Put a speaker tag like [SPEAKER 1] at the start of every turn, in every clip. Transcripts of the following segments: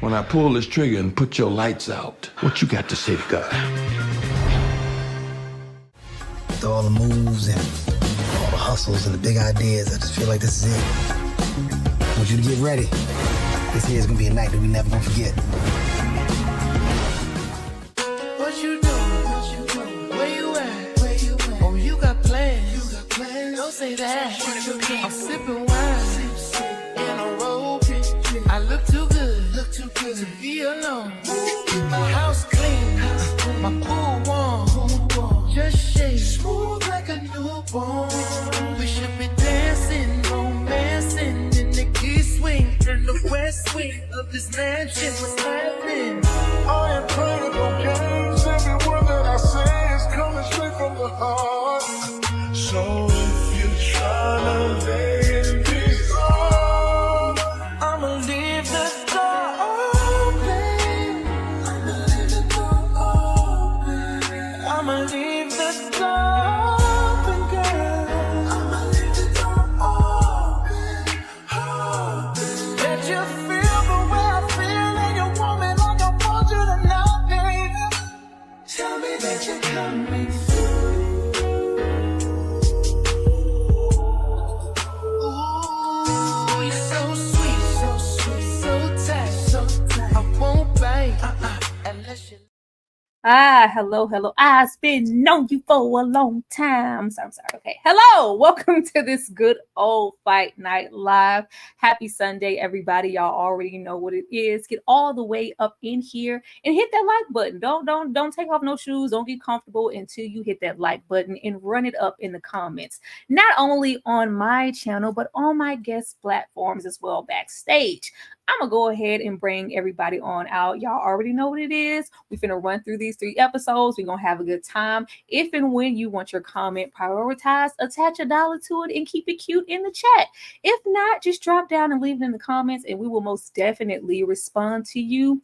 [SPEAKER 1] When I pull this trigger and put your lights out, what you got to say to God?
[SPEAKER 2] With all the moves and all the hustles and the big ideas, I just feel like this is it. I want you to get ready. This here is gonna be a night that we never gonna forget.
[SPEAKER 3] What you doing? Where you at? Oh, you got plans. Don't say that. I'm sipping wine in a robe. I look too good to be alone. My house clean, my pool warm. Just shake smooth like a newborn. We should be dancing, romancing in the key swing in the west wing of this mansion. What's happening?
[SPEAKER 4] I ain't playing no games. Every word that I say is coming straight from the heart. So if you're trying to lay in these arms,
[SPEAKER 3] I'ma leave the door open. I'ma leave the door open, girl. Let you feel the way I feel, and you want me like I want you tonight, baby. Tell me that you're coming through. Ooh, you're so sweet, so tight. I won't bite unless you.
[SPEAKER 5] Hello. I've been knowing you for a long time. I'm sorry. Okay. Hello. Welcome to this good old Fight Night Live. Happy Sunday, everybody. Y'all already know what it is. Get all the way up in here and hit that like button. Don't take off no shoes. Don't get comfortable until you hit that like button and run it up in the comments. Not only on my channel, but on my guest platforms as well backstage. I'm gonna go ahead and bring everybody on out. Y'all already know what it is. We're gonna run through these 3 episodes. We're gonna have a good time. If and when you want your comment prioritized, attach $1 to it and keep it cute in the chat. If not, just drop down and leave it in the comments, and we will most definitely respond to you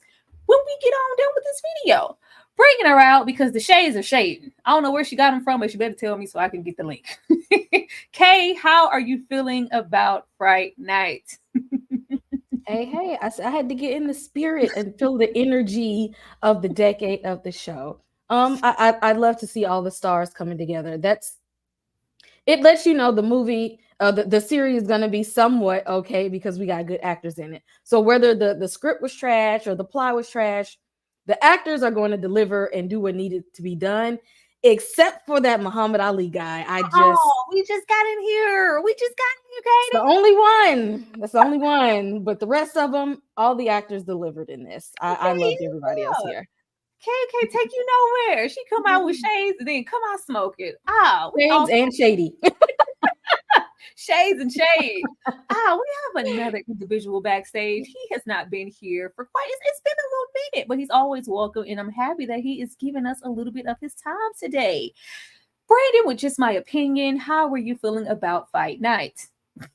[SPEAKER 5] when we get on done with this video. Bringing her out because the shades are shading. I don't know where she got them from, but she better tell me so I can get the link. Kay, how are you feeling about Fright Night?
[SPEAKER 6] Hey, I had to get in the spirit and feel the energy of the decade of the show. I'd love to see all the stars coming together. It lets you know the movie, the series is going to be somewhat okay because we got good actors in it. So whether the script was trash or the plot was trash, the actors are going to deliver and do what needed to be done. Except for that Muhammad Ali guy.
[SPEAKER 5] We just got in here.
[SPEAKER 6] It's the only one. That's the only one. But the rest of them, all the actors delivered in this. I loved everybody else here.
[SPEAKER 5] Kay can't take you nowhere. She come out with shades and then come out smoking.
[SPEAKER 6] Shades and shady.
[SPEAKER 5] Shades and shade. We have another individual backstage. He has not been here for it's been a little minute, but he's always welcome, and I'm happy that he is giving us a little bit of his time today. Brandon, with just my opinion, how were you feeling about Fight Night?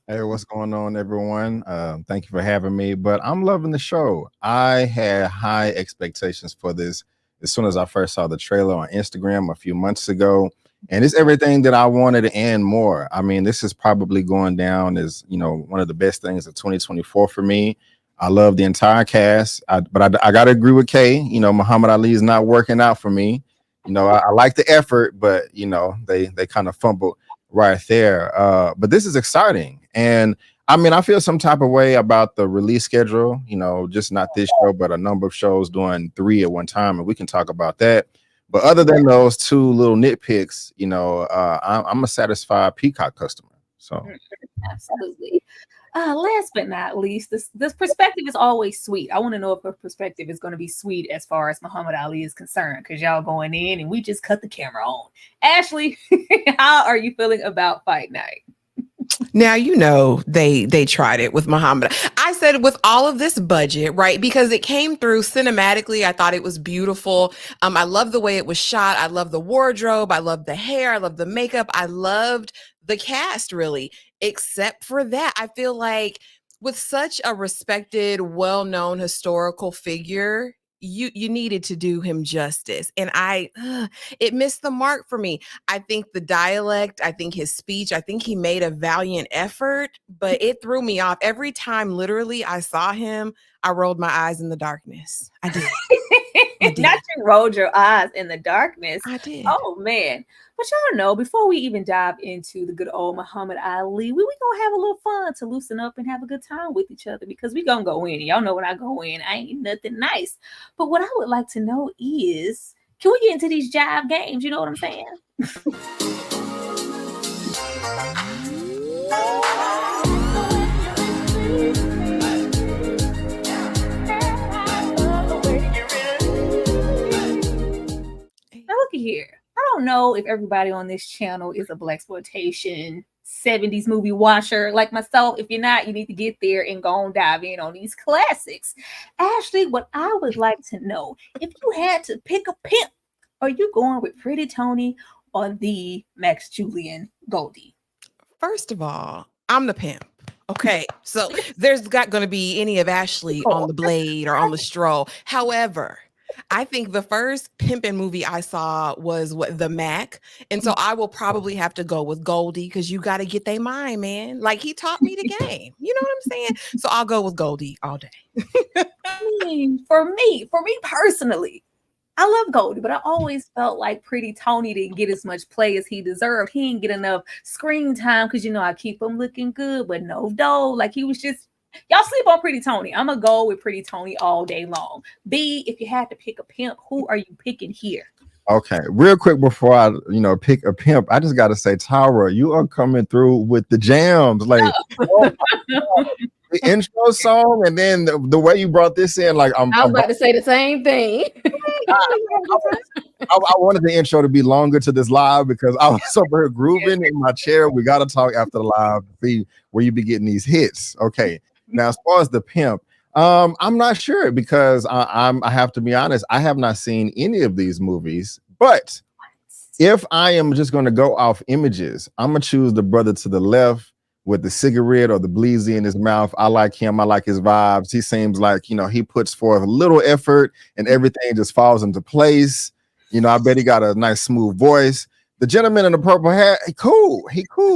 [SPEAKER 7] Hey, what's going on, everyone? Thank you for having me, but I'm loving the show. I had high expectations for this as soon as I first saw the trailer on Instagram a few months ago, and it's everything that I wanted and more. I mean, this is probably going down as, one of the best things of 2024 for me. I love the entire cast, but I got to agree with Kay. Muhammad Ali is not working out for me. I like the effort, but, they kind of fumbled right there. But this is exciting. And I mean, I feel some type of way about the release schedule, just not this show, but a number of shows doing 3 at one time. And we can talk about that. But other than those 2 little nitpicks, I'm a satisfied Peacock customer. So
[SPEAKER 5] absolutely. Last but not least, this perspective is always sweet. I want to know if her perspective is going to be sweet as far as Muhammad Ali is concerned, because y'all going in and we just cut the camera on. Ashley, how are you feeling about Fight Night?
[SPEAKER 8] Now, they tried it with Muhammad. I said with all of this budget, right? Because it came through cinematically. I thought it was beautiful. I love the way it was shot. I love the wardrobe. I love the hair. I love the makeup. I loved the cast, really. Except for that, I feel like with such a respected, well-known historical figure you needed to do him justice, and it missed the mark for me. I think the dialect, I think his speech, I think he made a valiant effort, but it threw me off every time. Literally, I saw him, I rolled my eyes in the darkness. I did.
[SPEAKER 5] Not you rolled your eyes in the darkness.
[SPEAKER 8] I did.
[SPEAKER 5] Oh man. But y'all know, before we even dive into the good old Muhammad Ali, we gonna have a little fun to loosen up and have a good time with each other, because we gonna go in. Y'all know when I go in, I ain't nothing nice. But what I would like to know is, can we get into these jive games? You know what I'm saying? Now look at here. I don't know if everybody on this channel is a blaxploitation 70s movie watcher like myself. If you're not, you need to get there and go and dive in on these classics. Ashley, what I would like to know, if you had to pick a pimp, are you going with Pretty Tony or the Max Julian Goldie?
[SPEAKER 8] First of all, I'm the pimp. Okay, so there's not going to be any of Ashley on the blade or on the stroll. However, I think the first pimpin' movie I saw was The Mac. And so I will probably have to go with Goldie, because you got to get they mind, man. Like, he taught me the game. You know what I'm saying? So I'll go with Goldie all day.
[SPEAKER 5] I mean, for me personally, I love Goldie, but I always felt like Pretty Tony didn't get as much play as he deserved. He didn't get enough screen time because, you know, I keep him looking good, but no dough. Like, he was just, y'all sleep on Pretty Tony. I'm going to go with Pretty Tony all day long. B, if you had to pick a pimp, who are you picking here?
[SPEAKER 7] Okay, real quick before I, pick a pimp, I just got to say, Tara, you are coming through with the jams. Like, the intro song, and then the way you brought this in, like,
[SPEAKER 6] I was about to say the same thing.
[SPEAKER 7] I wanted the intro to be longer to this live because I was over here grooving in my chair. We got to talk after the live to see where you be getting these hits. Okay, now as far as the pimp, I'm not sure, because I have to be honest, I have not seen any of these movies. But if I am just going to go off images, I'm gonna choose the brother to the left with the cigarette or the bleezy in his mouth. I like him. I like his vibes. He seems like, he puts forth a little effort and everything just falls into place. I bet he got a nice smooth voice. The gentleman in the purple hat, he cool.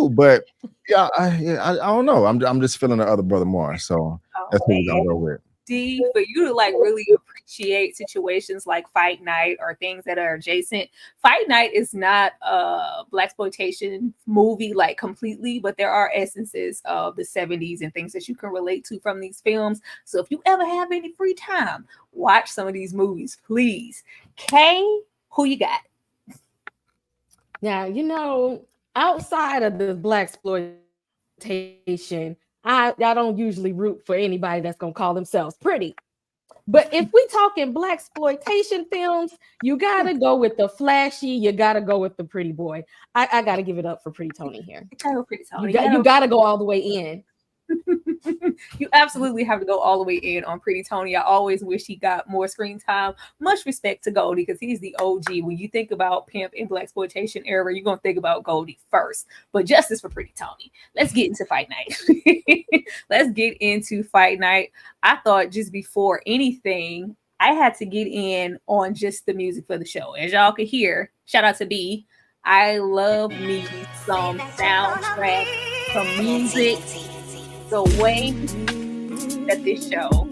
[SPEAKER 7] But yeah, I don't know. I'm just feeling the other brother more. So that's what we're gonna go with.
[SPEAKER 5] D, for you to like really appreciate situations like Fight Night or things that are adjacent. Fight Night is not a blaxploitation movie like completely, but there are essences of the 70s and things that you can relate to from these films. So if you ever have any free time, watch some of these movies, please. Kay, who you got?
[SPEAKER 6] Now, outside of the blaxploitation, I don't usually root for anybody that's gonna call themselves pretty. But if we talking blaxploitation films, you gotta go with the flashy. You gotta go with the pretty boy. I gotta give it up for Pretty Tony here.
[SPEAKER 5] Pretty Tony.
[SPEAKER 6] You gotta go all the way in.
[SPEAKER 5] You absolutely have to go all the way in on Pretty Tony. I always wish he got more screen time. Much respect to Goldie, because he's the OG. When you think about pimp and blaxploitation era, you're gonna think about Goldie first. But justice for Pretty Tony. Let's get into Fight Night. Let's get into Fight Night. I thought just before anything, I had to get in on just the music for the show. As y'all could hear, shout out to B. I love me some soundtrack, some music. The way that this show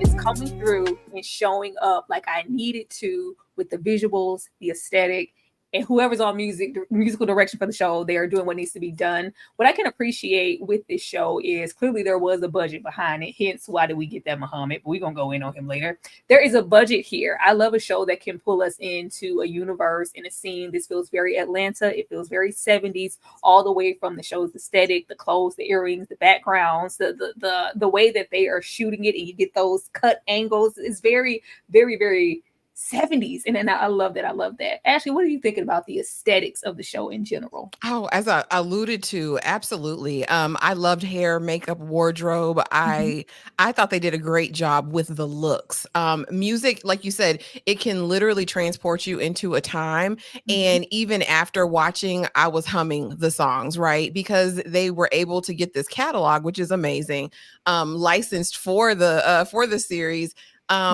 [SPEAKER 5] is coming through and showing up like I needed to, with the visuals, the aesthetic, and whoever's on musical direction for the show, they are doing what needs to be done. What I can appreciate with this show is clearly there was a budget behind it. Hence, why did we get that Muhammad? But we're going to go in on him later. There is a budget here. I love a show that can pull us into a universe and a scene. This feels very Atlanta. It feels very 70s, all the way from the show's aesthetic, the clothes, the earrings, the backgrounds, the way that they are shooting it, and you get those cut angles. It's very, very, very 70s, and I love that. I love that. Ashley, what are you thinking about the aesthetics of the show in general?
[SPEAKER 8] Oh, as I alluded to, absolutely. I loved hair, makeup, wardrobe. I thought they did a great job with the looks. Music, like you said, it can literally transport you into a time. And even after watching, I was humming the songs, right? Because they were able to get this catalog, which is amazing, licensed for the series.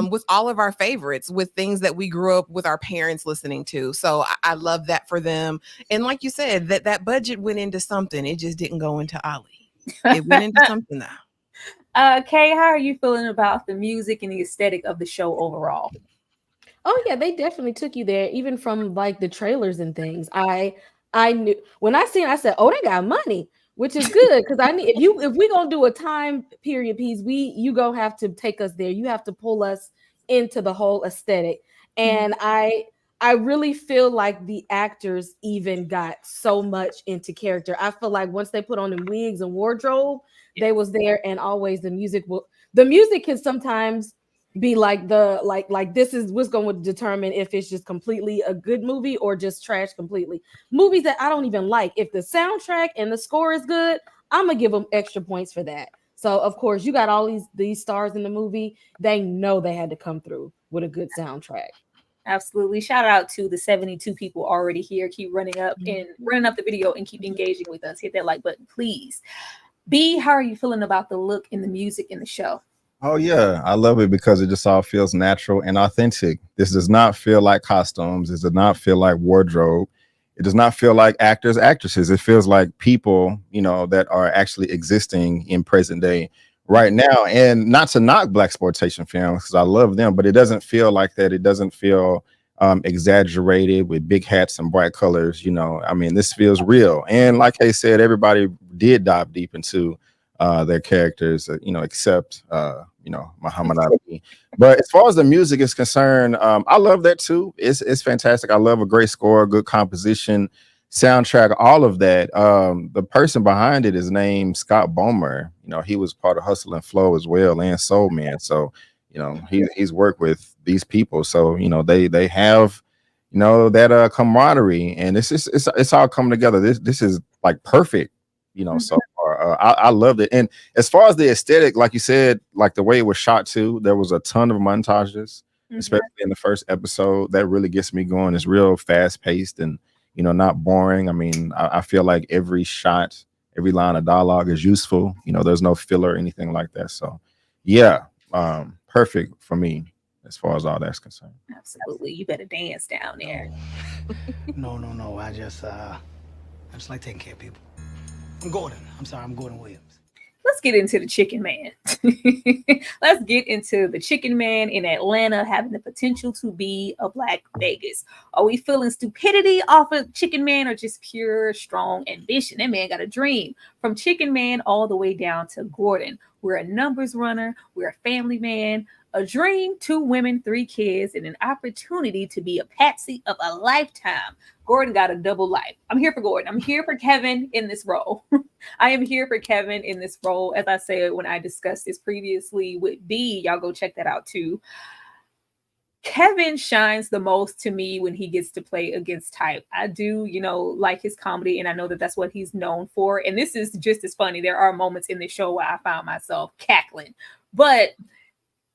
[SPEAKER 8] with all of our favorites, with things that we grew up with our parents listening to. So I love that for them. And like you said, that budget went into something. It just didn't go into Ali. It went into something now.
[SPEAKER 5] Kay, how are you feeling about the music and the aesthetic of the show overall?
[SPEAKER 6] Oh yeah, they definitely took you there, even from like the trailers and things. I knew when I seen, I said, "Oh, they got money," which is good because I need if we gonna do a time period piece, you gonna have to take us there. You have to pull us into the whole aesthetic, and I really feel like the actors even got so much into character. I feel like once they put on the wigs and wardrobe, they was there, and always the music can sometimes be like this is what's going to determine if it's just completely a good movie or just trash completely. Movies that I don't even like, if the soundtrack and the score is good, I'm gonna give them extra points for that. So of course you got all these stars in the movie, they know they had to come through with a good soundtrack.
[SPEAKER 5] Absolutely. Shout out to the 72 people already here. Keep running up the video and keep engaging with us. Hit that like button, please. B, how are you feeling about the look and the music in the show?
[SPEAKER 7] Oh yeah, I love it because it just all feels natural and authentic. This does not feel like costumes. This does not feel like wardrobe. It does not feel like actors, actresses. It feels like people, that are actually existing in present day right now. And not to knock blaxploitation films, because I love them, but it doesn't feel like that. It doesn't feel exaggerated with big hats and bright colors. This feels real. And like I said, everybody did dive deep into their characters, except Muhammad Ali. But as far as the music is concerned, I love that too. It's fantastic. I love a great score, good composition, soundtrack, all of that. The person behind it is named Scott Bomer. He was part of Hustle and Flow as well, and Soul Man. So he's worked with these people. So they have that camaraderie, and it's all coming together. This is like perfect. So far, I loved it. And as far as the aesthetic, like you said, like the way it was shot too, there was a ton of montages, especially in the first episode. That really gets me going. It's real fast paced and, not boring. I feel like every shot, every line of dialogue is useful. There's no filler or anything like that. So yeah, perfect for me as far as all that's concerned.
[SPEAKER 5] Absolutely. You better dance down there.
[SPEAKER 2] No. I just like taking care of people. I'm Gordon Williams.
[SPEAKER 5] Let's get into the Chicken Man. Let's get into the Chicken Man in Atlanta having the potential to be a Black Vegas. Are we feeling stupidity off of Chicken Man or just pure, strong ambition? That man got a dream. From Chicken Man all the way down to Gordon. We're a numbers runner. We're a family man. A dream, 2 women, 3 kids, and an opportunity to be a patsy of a lifetime. Gordon got a double life. I'm here for Gordon. I'm here for Kevin in this role. I am here for Kevin in this role. As I said, when I discussed this previously with B, y'all go check that out too. Kevin shines the most to me when he gets to play against type. I do, like his comedy, and I know that that's what he's known for. And this is just as funny. There are moments in the show where I found myself cackling. But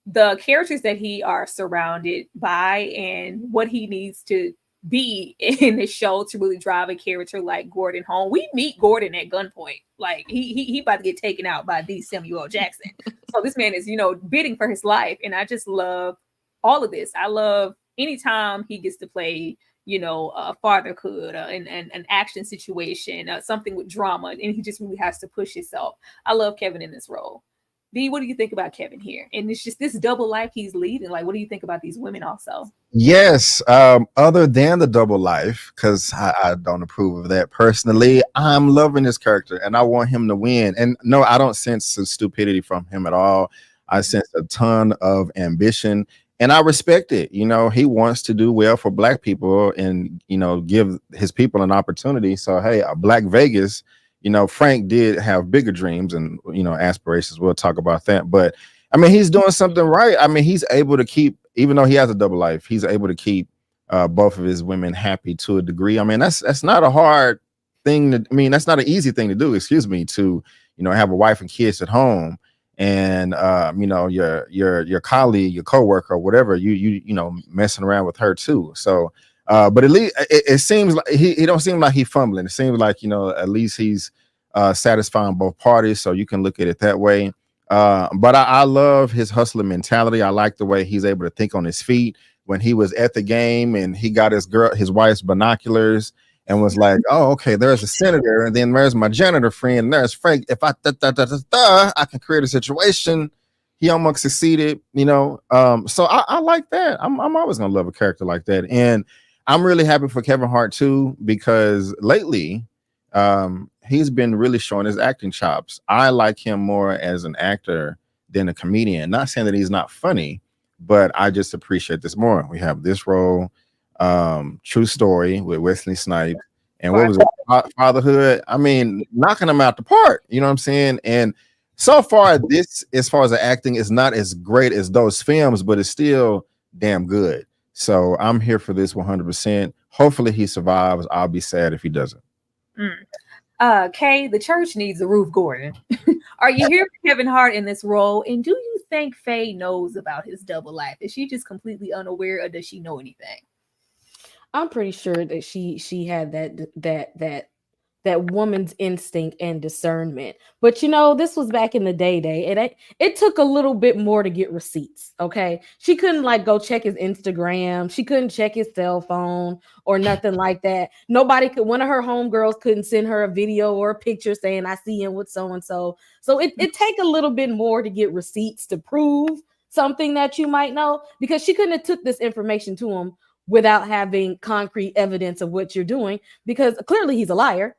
[SPEAKER 5] the characters that he are surrounded by and what he needs to be in the show to really drive a character like Gordon home. We meet Gordon at gunpoint. Like he about to get taken out by the Samuel Jackson. So this man is, bidding for his life. And I just love all of this. I love anytime he gets to play, a fatherhood, an action situation, something with drama, and he just really has to push himself. I love Kevin in this role. B, what do you think about Kevin here? And it's just this double life he's leading. Like, what do you think about these women also?
[SPEAKER 7] Yes. Other than the double life, because I don't approve of that personally, I'm loving his character and I want him to win. And no, I don't sense some stupidity from him at all. I sense a ton of ambition and I respect it. He wants to do well for Black people and, give his people an opportunity. So, hey, Black Vegas, Frank did have bigger dreams and, aspirations. We'll talk about that. But he's doing something right. He's able to keep, even though he has a double life, he's able to keep both of his women happy to a degree. That's not a hard thing that's not an easy thing to do, to, have a wife and kids at home and, your colleague, your coworker, whatever, you messing around with her too. So, but at least it seems like he don't seem like he's fumbling. It seems like, at least he's satisfying both parties. So you can look at it that way. But I love his hustler mentality. I like the way he's able to think on his feet. When he was at the game and he got his wife's binoculars and was like, "Oh, okay, there's a senator, and then there's my janitor friend, and there's Frank. If I I can create a situation." He almost succeeded, you know. So I like that. I'm always gonna love a character like that, and I'm really happy for Kevin Hart too, because lately he's been really showing his acting chops. I like him more as an actor than a comedian. Not saying that he's not funny, but I just appreciate this more. We have this role, True Story with Wesley Snipes, and what was it, Fatherhood? I mean, knocking them out the park. You know what I'm saying? And so far, this, as far as the acting, is not as great as those films, but it's still damn good. So I'm here for this 100%. Hopefully he survives. I'll be sad if he doesn't.
[SPEAKER 5] Kay, the church needs a Ruth Gordon. Are you here for Kevin Hart in this role? And do you think Faye knows about his double life? Is she just completely unaware, or does she know anything?
[SPEAKER 6] I'm pretty sure that she had that woman's instinct and discernment. But you know, this was back in the day, and it took a little bit more to get receipts. Okay, she couldn't like go check his Instagram, she couldn't check his cell phone or nothing like that. Nobody could, one of her homegirls couldn't send her a video or a picture saying I see him with so and so. So it take a little bit more to get receipts to prove something that you might know, because she couldn't have took this information to him without having concrete evidence of what you're doing, because clearly he's a liar.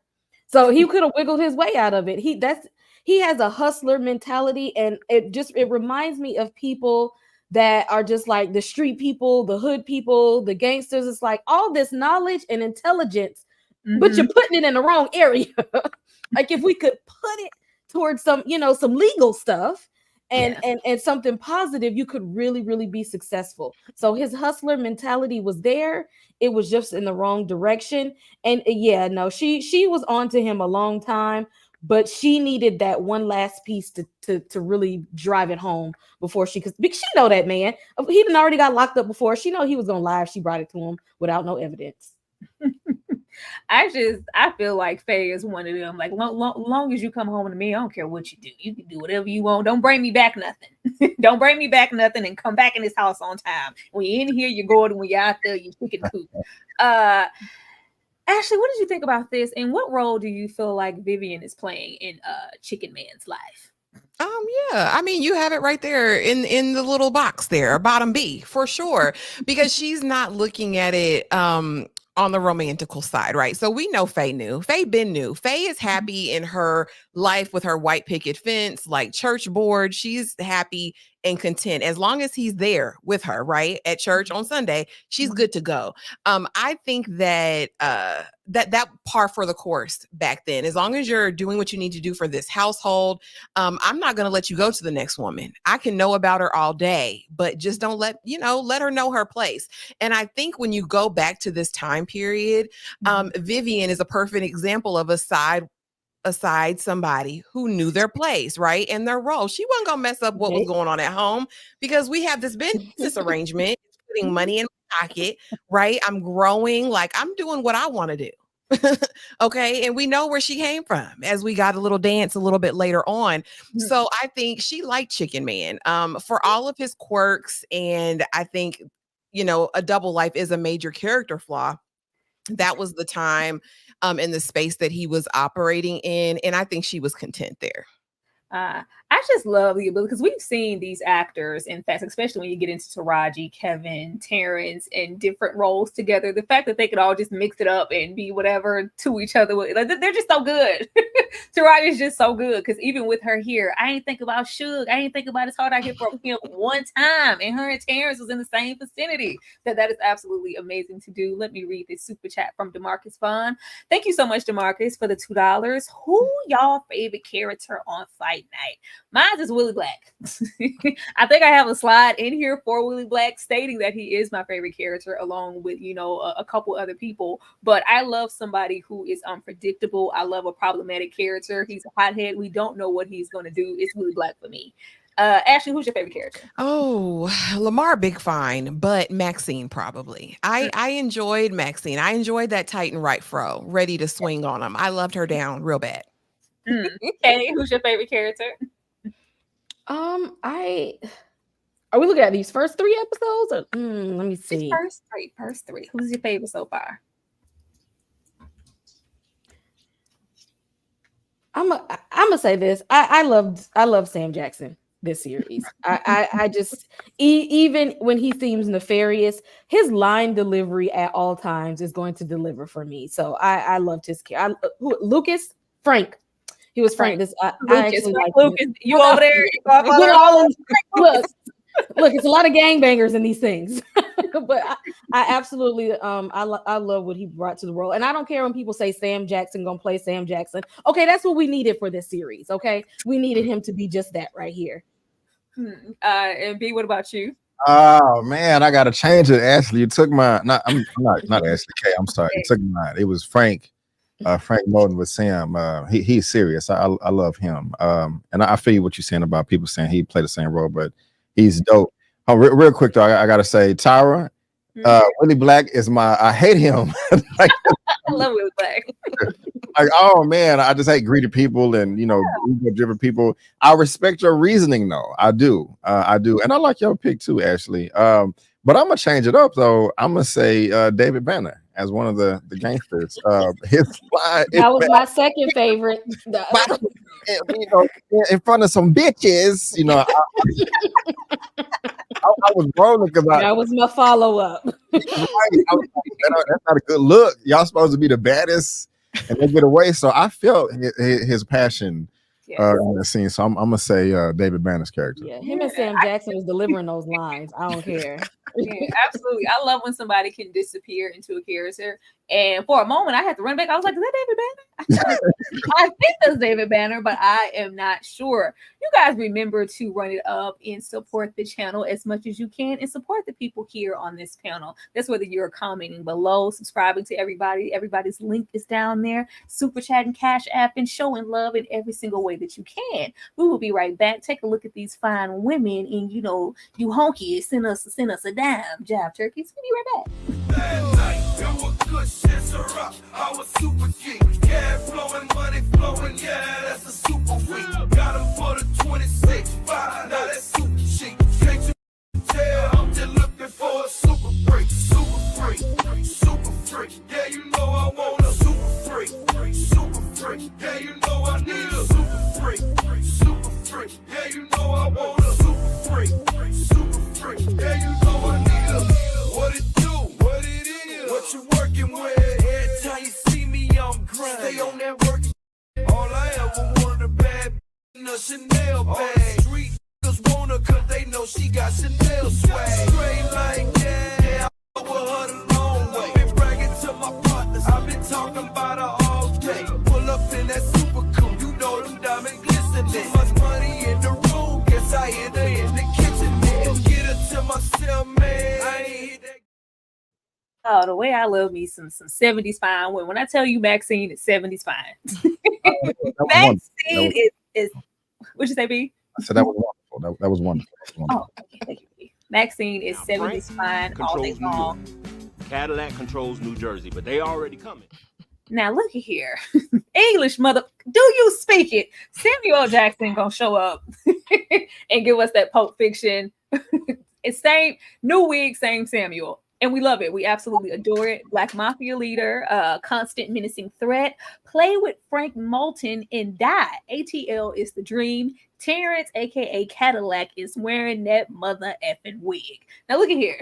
[SPEAKER 6] So he could have wiggled his way out of it. He has a hustler mentality, and it reminds me of people that are just like the street people, the hood people, the gangsters. It's like all this knowledge and intelligence, but you're putting it in the wrong area. Like if we could put it towards some legal stuff and something positive, you could really, really be successful. So his hustler mentality was there. It was just in the wrong direction. And yeah, no, she was on to him a long time, but she needed that one last piece to really drive it home before she know that man. He done already got locked up before. She know he was gonna lie if she brought it to him without no evidence.
[SPEAKER 5] I feel like Faye is one of them. Like, long as you come home to me, I don't care what you do. You can do whatever you want. Don't bring me back nothing. Don't bring me back nothing, and come back in this house on time. When you're in here, you're Gordon. When you're out there, you're chicken coop. Ashley, what did you think about this? And what role do you feel like Vivian is playing in Chicken Man's life?
[SPEAKER 8] Yeah, I mean, you have it right there in the little box there, bottom B for sure, because she's not looking at it on the romantical side, right? So we know Faye knew. Faye been knew. Faye is happy in her life with her white picket fence, like church board. She's happy and content as long as he's there with her, right? At church on Sunday, she's good to go. I think that that par for the course back then. As long as you're doing what you need to do for this household, I'm not going to let you go to the next woman. I can know about her all day, but just don't let her know her place. And I think when you go back to this time period, Vivian is a perfect example of aside somebody who knew their place, right? And their role. She wasn't gonna mess up what was going on at home, because we have this business arrangement. It's putting money in my pocket, right? I'm growing, like I'm doing what I want to do. Okay. And we know where she came from as we got a little dance a little bit later on. So I think she liked Chicken Man for all of his quirks. And I think, a double life is a major character flaw. That was the time in the space that he was operating in. And I think she was content there.
[SPEAKER 5] I just love the ability, because we've seen these actors, in fact, especially when you get into Taraji, Kevin, Terrence, and different roles together, the fact that they could all just mix it up and be whatever to each other, like, they're just so good. Taraji is just so good, because even with her here, I ain't think about Suge. I ain't think about It's Hard Out Here for him one time, and her and Terrence was in the same vicinity. That is absolutely amazing to do. Let me read this super chat from DeMarcus Vaughn. Thank you so much, DeMarcus, for the $2. Who y'all favorite character on Fight Night? Mine is Willie Black. I think I have a slide in here for Willie Black stating that he is my favorite character, along with, a couple other people. But I love somebody who is unpredictable. I love a problematic character. He's a hothead. We don't know what he's going to do. It's Willie Black for me. Ashley, who's your favorite character?
[SPEAKER 8] Oh, Lamar Big Fine, but Maxine probably. I enjoyed Maxine. I enjoyed that Titan right fro, ready to swing on him. I loved her down real bad.
[SPEAKER 5] Okay, who's your favorite character?
[SPEAKER 6] I are we looking at these first 3 episodes? Or, let me
[SPEAKER 5] Just
[SPEAKER 6] see.
[SPEAKER 5] first three. Who's your favorite so far?
[SPEAKER 6] I'm gonna say this. I love Sam Jackson this series. I just even when he seems nefarious, his line delivery at all times is going to deliver for me. So I loved his character. Lucas Frank. He was Frank. This I actually like
[SPEAKER 5] Lucas. You over there?
[SPEAKER 6] Look, it's a lot of gangbangers in these things, but I absolutely I love what he brought to the world, and I don't care when people say Sam Jackson gonna play Sam Jackson. Okay, that's what we needed for this series. Okay, we needed him to be just that right here.
[SPEAKER 5] And B, what about you?
[SPEAKER 7] Oh man, I gotta change it. Ashley, you took my I'm not Ashley K. I'm sorry, you took mine. It was Frank. Frank Moulton with Sam. He's serious. I love him. And I feel what you're saying about people saying he played the same role, but he's dope. Oh, real quick though, I gotta say, Tyra, Willie Black is I hate him. Like,
[SPEAKER 5] I love Willie Black.
[SPEAKER 7] like, oh man, I just hate greedy people and ego-driven people. I respect your reasoning though. I do, and I like your pick too, Ashley. But I'm gonna change it up though. I'm gonna say David Banner as one of the gangsters. His line,
[SPEAKER 6] That was my second favorite.
[SPEAKER 7] In front of some bitches, I was rolling because
[SPEAKER 6] that was my follow-up.
[SPEAKER 7] That's not a good look. Y'all supposed to be the baddest, and they get away. So I felt his passion in the scene. So I'm gonna say David Banner's character.
[SPEAKER 6] Yeah, him and Sam Jackson was delivering those lines. I don't care.
[SPEAKER 5] Yeah, absolutely. I love when somebody can disappear into a character. And for a moment, I had to run back. I was like, is that David Banner? I think that's David Banner, but I am not sure. You guys remember to run it up and support the channel as much as you can and support the people here on this panel. That's whether you're commenting below, subscribing to everybody. Everybody's link is down there. Super chatting, Cash App, and showing love in every single way that you can. We will be right back. Take a look at these fine women and, you honky, send us a dime. Jab turkeys. We'll be right back.
[SPEAKER 4] Last night, you were good, shits are up. I was super geek. Cash flowing, money flowing, yeah, that's a super week. Got him for the 26.5, now that's super cheap. Can't you tell? I'm just looking for a super freak, super freak, super freak. Yeah, you know I want a super freak, super freak. Yeah, you know I need a super freak, super freak. Yeah, you know I want a super freak, super freak. Yeah, you know I need a. What it do? What it is? What you working with? Every time you see me, I'm grind. Stay on that work. All I ever wanted a bad in a Chanel bag. All street niggas want her 'cause they know she got Chanel swag. Straight like that, I with her the long way. Been bragging to my partners, I've been talking about her all day. Pull up in that super cool, you know them diamond glistening. Too much money in the room, guess I hit her in the kitchen. Niggas get her to myself, man. I ain't hit that.
[SPEAKER 5] Oh, the way I love me some 70s fine. When I tell you Maxine is 70s fine. Maxine is what'd you say, B?
[SPEAKER 7] I said that was wonderful. That was wonderful.
[SPEAKER 5] Oh, okay, thank you, B. Maxine is 70s fine all day long.
[SPEAKER 9] Cadillac controls New Jersey, but they already coming.
[SPEAKER 5] Now look at here. English mother, do you speak it? Samuel Jackson gonna show up and give us that Pulp Fiction. It's same new wig, same Samuel. And we love it. We absolutely adore it. Black Mafia leader, constant menacing threat. Play with Frank Moulton and die. ATL is the dream. Terrence, aka Cadillac, is wearing that mother effing wig. Now look at here.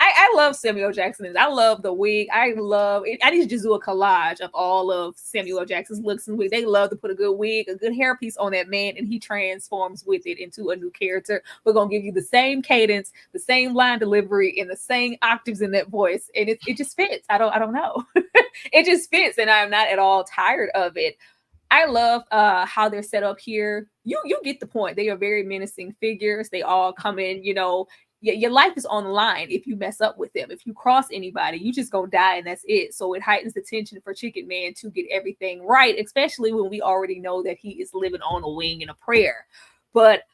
[SPEAKER 5] I love Samuel Jackson. I love the wig. I love it. I need to just do a collage of all of Samuel Jackson's looks and wig. They love to put a good wig, a good hairpiece on that man, and he transforms with it into a new character. We're gonna give you the same cadence, the same line delivery, and the same octaves in that voice, and it just fits. I don't know. It just fits, and I'm not at all tired of it. I love how they're set up here. You get the point. They are very menacing figures. They all come in, your life is on the line if you mess up with them. If you cross anybody, you just gonna die and that's it. So it heightens the tension for Chicken Man to get everything right, especially when we already know that he is living on a wing and a prayer. But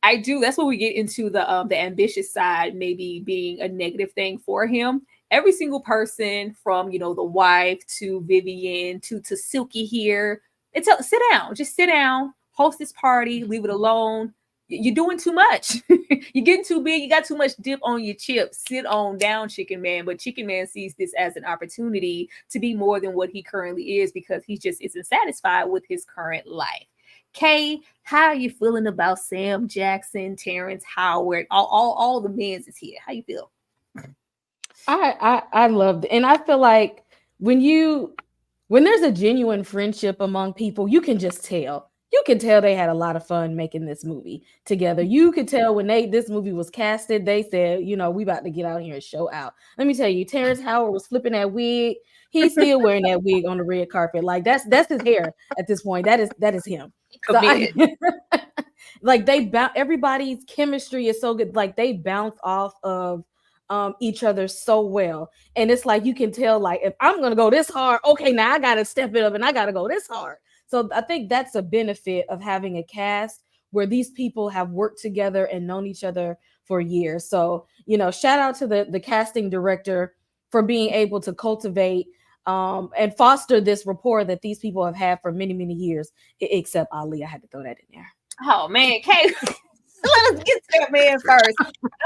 [SPEAKER 5] that's where we get into the ambitious side, maybe being a negative thing for him. Every single person from, the wife to Vivian to Silky here, sit down, just sit down, host this party, leave it alone. you're doing too much. You're getting too big. You got too much dip on your chip. Sit on down, Chicken Man. But Chicken Man sees this as an opportunity to be more than what he currently is because he just isn't satisfied with his current life. Kay, how are you feeling about Sam Jackson, Terrence Howard, all the men's is here? How you feel?
[SPEAKER 6] I loved it. And I feel like when there's a genuine friendship among people, you can just tell. You can tell they had a lot of fun making this movie together. You could tell when this movie was casted, they said, you know, we about to get out here and show out. Let me tell you, Terrence Howard was flipping that wig. He's still wearing that wig on the red carpet. Like that's his hair at this point. That is him. So like everybody's chemistry is so good. Like they bounce off of each other so well. And it's like you can tell, like, if I'm gonna go this hard, okay, now I gotta step it up and I gotta go this hard. So I think that's a benefit of having a cast where these people have worked together and known each other for years. So, you know, shout out to the casting director for being able to cultivate and foster this rapport that these people have had for many, many years, except Ali. I had to throw that in there.
[SPEAKER 5] Oh man, Kay. Let us get to that man first.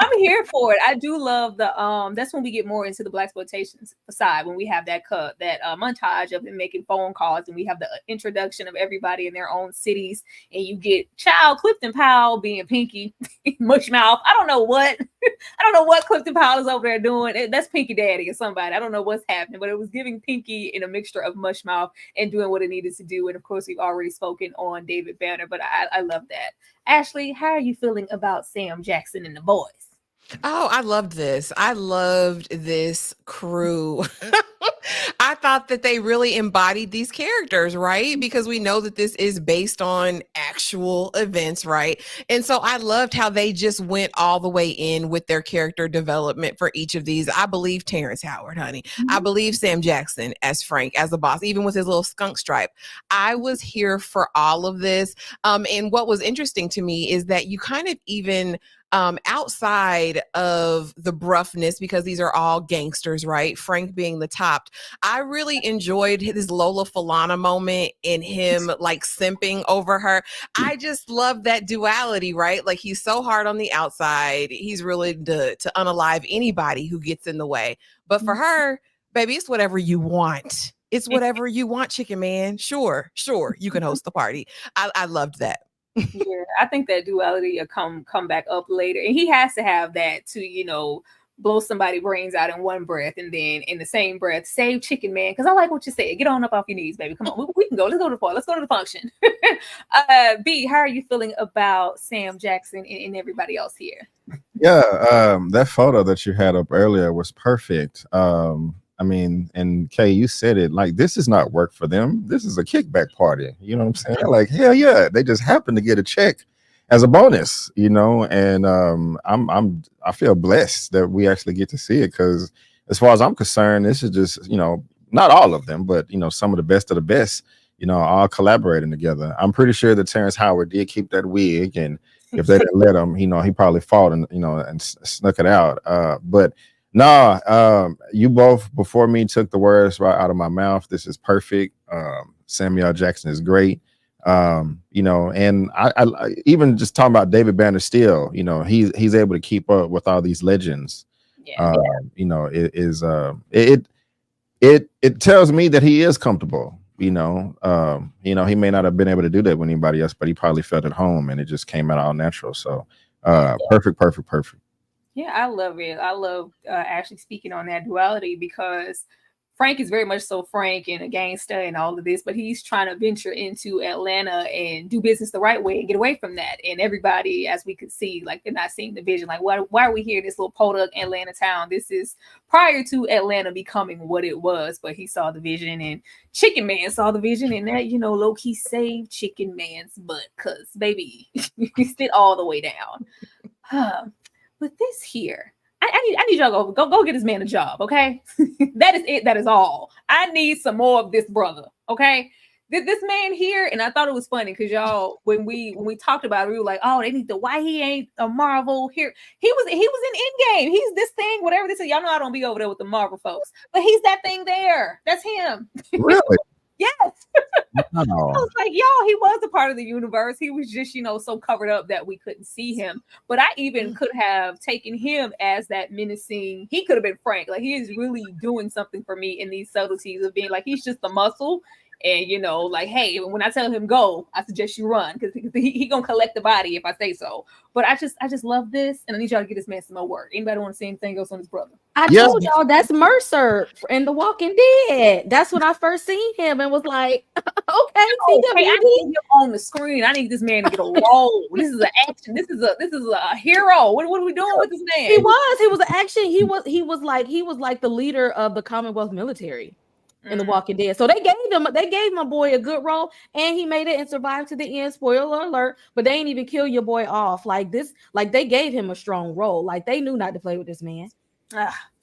[SPEAKER 5] I'm here for it. I do love that's when we get more into the blaxploitation side, when we have that montage of them making phone calls, and we have the introduction of everybody in their own cities, and you get Clifton Powell being Pinky Mushmouth. I don't know what Clifton Powell is over there doing. That's Pinky Daddy or somebody. I don't know what's happening, but it was giving Pinky in a mixture of Mushmouth and doing what it needed to do. And of course, we've already spoken on David Banner, but I love that. Ashley, how are you feeling about Sam Jackson and the boys?
[SPEAKER 8] Oh, I loved this. I loved this crew. I thought that they really embodied these characters, right? Because we know that this is based on actual events, right? And so I loved how they just went all the way in with their character development for each of these. I believe Terrence Howard, honey. Mm-hmm. I believe Sam Jackson as Frank, as the boss, even with his little skunk stripe. I was here for all of this. And what was interesting to me is that you kind of even outside of the gruffness, because these are all gangsters, right? Frank being the top. I really enjoyed his Lola Falana moment in him like simping over her. I just love that duality, right? Like he's so hard on the outside. He's really to unalive anybody who gets in the way. But for her, baby, it's whatever you want. It's whatever you want, Chicken Man. Sure. You can host the party. I loved that.
[SPEAKER 5] Yeah, I think that duality will come back up later, and he has to have that to, you know, blow somebody's brains out in one breath, and then in the same breath save Chicken Man. Because I like what you said. Get on up off your knees, baby. Come on, we can go. Let's go to the party. Let's go to the function. B, how are you feeling about Sam Jackson and everybody else here?
[SPEAKER 7] Yeah, that photo that you had up earlier was perfect. I mean, and Kay, you said it, like, this is not work for them. This is a kickback party. You know what I'm saying? Like, hell yeah, they just happen to get a check as a bonus, you know. And I feel blessed that we actually get to see it, because as far as I'm concerned, this is just, you know, not all of them, but, you know, some of the best, you know, all collaborating together. I'm pretty sure that Terrence Howard did keep that wig, and if they didn't let him, you know, he probably fought and, you know, and snuck it out. But you both before me took the words right out of my mouth. This is perfect. Samuel Jackson is great. You know, and I even just talking about David Banner still, you know, he's able to keep up with all these legends. Yeah. You know, it tells me that he is comfortable. You know, he may not have been able to do that with anybody else, but he probably felt at home, and it just came out all natural. So perfect.
[SPEAKER 5] Yeah, I love it. I love actually speaking on that duality, because Frank is very much so Frank and a gangster and all of this, but he's trying to venture into Atlanta and do business the right way and get away from that. And everybody, as we could see, like, they're not seeing the vision. Like, why are we here in this little podunk Atlanta town? This is prior to Atlanta becoming what it was, but he saw the vision, and Chicken Man saw the vision, and that, you know, low-key saved Chicken Man's butt, because, baby, he stood all the way down. With this here, I need y'all go get this man a job, okay? That is it. That is all. I need some more of this brother, okay? This man here, and I thought it was funny because y'all, when we talked about it, we were like, oh, they need to, why he ain't a Marvel here? He was in Endgame. He's this thing, whatever this is. Y'all know I don't be over there with the Marvel folks, but he's that thing there. That's him.
[SPEAKER 7] Really?
[SPEAKER 5] Yes. I
[SPEAKER 7] Wow.
[SPEAKER 5] was like, yo, he was a part of the universe. He was just, so covered up that we couldn't see him. But I even could have taken him as that menacing. He could have been Frank. Like, he is really doing something for me in these subtleties of being like, he's just the muscle. And, like, hey, when I tell him go, I suggest you run because he going to collect the body if I say so. But I just love this. And I need y'all to get this man some more work. Anybody want to see anything else on his brother?
[SPEAKER 6] I
[SPEAKER 7] Yes.
[SPEAKER 6] told y'all that's Mercer in The Walking Dead. That's when I first seen him and was like, okay,
[SPEAKER 5] Hey, I
[SPEAKER 6] TWD.
[SPEAKER 5] need him on the screen. I need this man to get a role. This is an action. This is a hero. What are we doing with this man?
[SPEAKER 6] He was an action. He was like the leader of the Commonwealth military in The Walking Dead. So they gave my boy a good role, and he made it and survived to the end. Spoiler alert! But they ain't even kill your boy off like this. Like they gave him a strong role. Like they knew not to play with this man.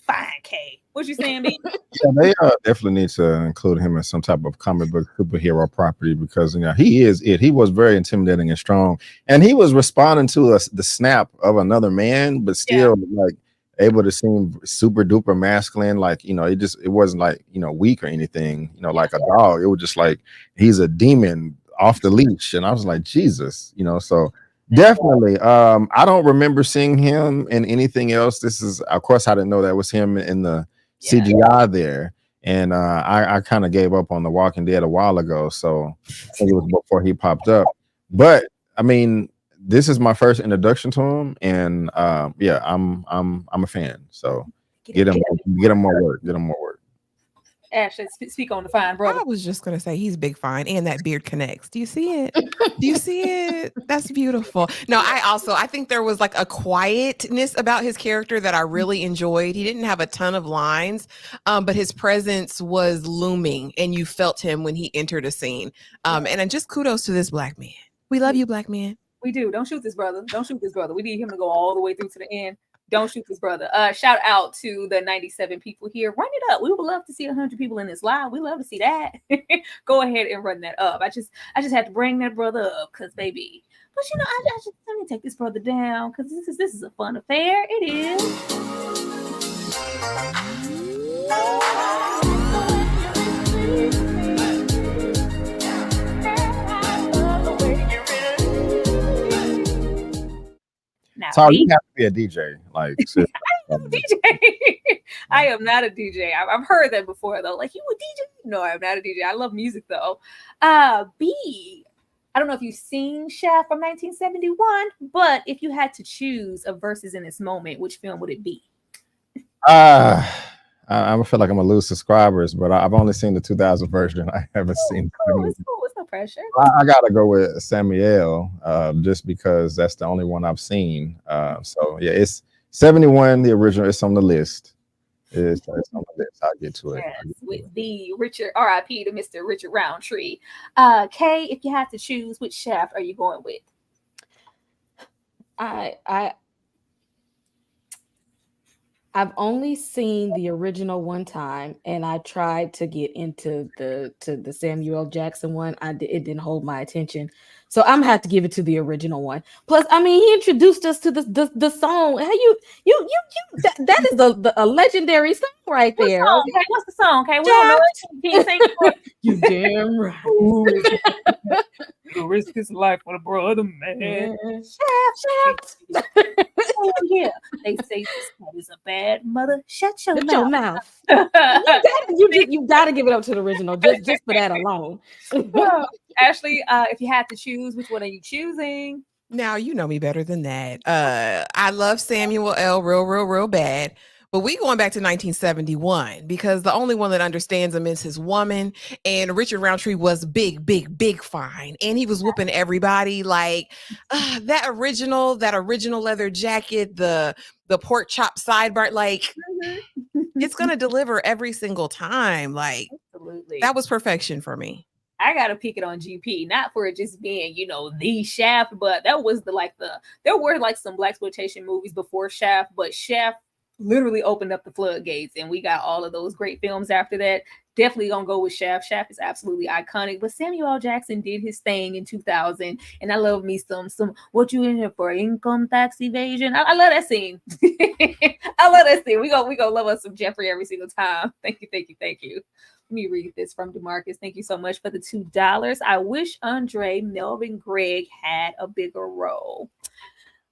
[SPEAKER 5] Fine, Kay. What you saying, B?
[SPEAKER 7] Yeah, they definitely need to include him in some type of comic book superhero property because he is it. He was very intimidating and strong, and he was responding to the snap of another man, but still like able to seem super duper masculine. Like it wasn't like weak or anything. Like a dog. It was just like he's a demon off the leash, and I was like Jesus. So. Definitely. I don't remember seeing him in anything else. This is, of course, I didn't know that was him in the CGI there. And I kind of gave up on The Walking Dead a while ago. So I think it was before he popped up. But I mean, this is my first introduction to him, and I'm a fan. So get him more work. Get him more work.
[SPEAKER 5] Ashley, speak on the fine brother.
[SPEAKER 8] I was just gonna say he's big fine, and that beard connects. Do you see it? Do you see it? That's beautiful. No, I think there was like a quietness about his character that I really enjoyed. He didn't have a ton of lines, but his presence was looming, and you felt him when he entered a scene. And just kudos to this black man. We love you, black man.
[SPEAKER 5] We do. Don't shoot this brother. Don't shoot this brother. We need him to go all the way through to the end. Don't shoot this brother. Shout out to the 97 people here. Run it up. We would love to see 100 people in this live. We love to see that. Go ahead and run that up. I just had to bring that brother up because baby. But I just let me take this brother down because this is a fun affair. It is. Now,
[SPEAKER 7] So you have to be a DJ. Like,
[SPEAKER 5] I am a DJ. I am not a DJ. I've heard that before though. Like, you a DJ? No, I'm not a DJ. I love music though. B. I don't know if you've seen Shaft from 1971, but if you had to choose a versus in this moment, which film would it be?
[SPEAKER 7] I feel like I'm gonna lose subscribers, but I've only seen the 2000 version. I haven't seen.
[SPEAKER 5] It's cool. It's no pressure.
[SPEAKER 7] I gotta go with Samuel, just because that's the only one I've seen. So yeah, it's 71, the original. It's on the list. It's on the list. I'll get to it.
[SPEAKER 5] Yes, with the Richard R.I.P. to Mr. Richard Roundtree. Kay, if you had to choose, which Shaft are you going with?
[SPEAKER 6] I've only seen the original one time, and I tried to get into the Samuel Jackson one. It didn't hold my attention, so I'm gonna have to give it to the original one. Plus, I mean, he introduced us to the song. How that is a legendary song right there.
[SPEAKER 5] Song, okay? What's the song? Okay, we don't know it. Can you sing it for us?
[SPEAKER 6] You damn right.
[SPEAKER 5] To risk his life for the brother, man.
[SPEAKER 6] Shaft.
[SPEAKER 5] Oh, yeah. They say this cat is a bad mother. Shut your mouth.
[SPEAKER 6] You gotta give it up to the original just for that alone.
[SPEAKER 5] Ashley, if you had to choose, which one are you choosing?
[SPEAKER 8] Now you know me better than that. I love Samuel L. real bad. But we going back to 1971 because the only one that understands him is his woman. And Richard Roundtree was big fine. And he was whooping everybody. Like that original leather jacket, the pork chop sidebar, like it's going to deliver every single time. Like
[SPEAKER 5] absolutely.
[SPEAKER 8] That was perfection for me.
[SPEAKER 5] I gotta pick it on GP, not for it just being, the Shaft, but that was there were like some blaxploitation movies before Shaft, but Shaft literally opened up the floodgates and we got all of those great films after that. Definitely gonna go with Shaft. Shaft is absolutely iconic, but Samuel L. Jackson did his thing in 2000, and I love me some what you in here for, income tax evasion. I love that scene. I love that scene. We gonna love us some Jeffrey every single time. Thank you. Let me read this from DeMarcus. Thank you so much for the $2. I wish Andre Melvin Gregg had a bigger role.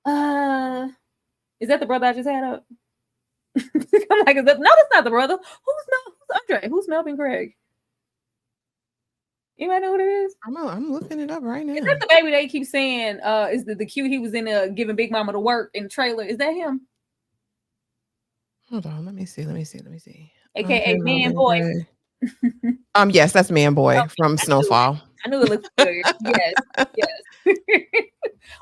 [SPEAKER 5] Is that the brother I just had up? I'm like, no, that's not the brother. Who's Andre? Who's Melvin Gregg? Anybody know what it is?
[SPEAKER 8] I'm looking it up right now.
[SPEAKER 5] Is that the baby they keep saying? Is the cute he was in giving Big Mama to work in the trailer? Is that him?
[SPEAKER 8] Hold on, let me see.
[SPEAKER 5] AKA Man Boy.
[SPEAKER 8] Yes, that's Man Boy from Snowfall.
[SPEAKER 5] I knew it looked familiar. Yes.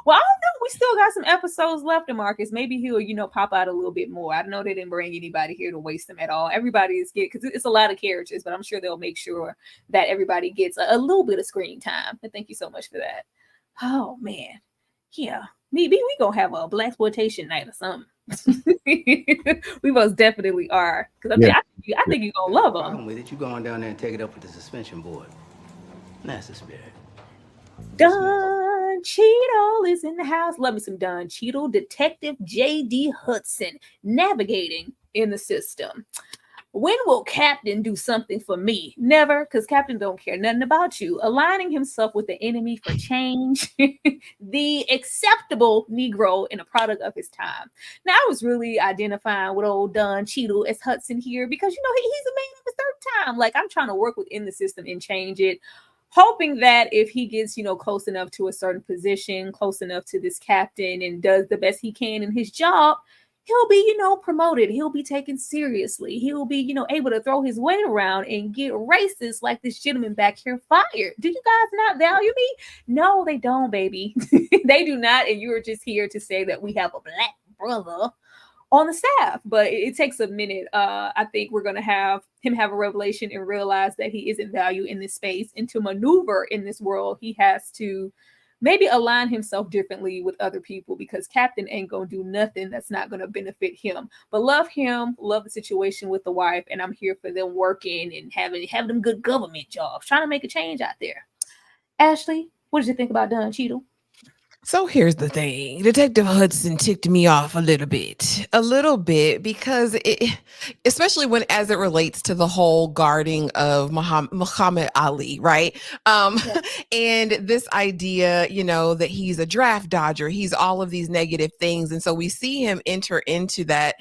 [SPEAKER 5] Well, I don't know. We still got some episodes left, Marcus. Maybe he'll, pop out a little bit more. I know they didn't bring anybody here to waste them at all. Everybody is getting, because it's a lot of characters, but I'm sure they'll make sure that everybody gets a little bit of screen time. And thank you so much for that. Oh man, yeah. Maybe we gonna have a blaxploitation night or something. We most definitely are. Because I think you're gonna love them.
[SPEAKER 2] Problem with it, you going down there and take it up with the suspension board. That's the spirit.
[SPEAKER 5] Don Cheadle is in the house. Love me some Don Cheadle. Detective J.D. Hudson navigating in the system. When will Captain do something for me? Never, because Captain don't care nothing about you. Aligning himself with the enemy for change. The acceptable Negro and a product of his time. Now, I was really identifying with old Don Cheadle as Hudson here because, he's a man of his third time. Like, I'm trying to work within the system and change it. Hoping that if he gets, close enough to a certain position, close enough to this captain and does the best he can in his job, he'll be, promoted. He'll be taken seriously. He'll be, able to throw his weight around and get racist like this gentleman back here fired. Do you guys not value me? No, they don't, baby. They do not. And you are just here to say that we have a black brother on the staff. But it takes a minute. I think we're going to have him have a revelation and realize that he isn't valued in this space. And to maneuver in this world, he has to maybe align himself differently with other people because Captain ain't gonna do nothing that's not gonna benefit him. But love him, love the situation with the wife, and I'm here for them working and having them good government jobs, trying to make a change out there. Ashley, what did you think about Don Cheadle?
[SPEAKER 8] So here's the thing. Detective Hudson ticked me off a little bit because especially as it relates to the whole guarding of Muhammad Ali, right? And this idea, that he's a draft dodger, he's all of these negative things. And so we see him enter into that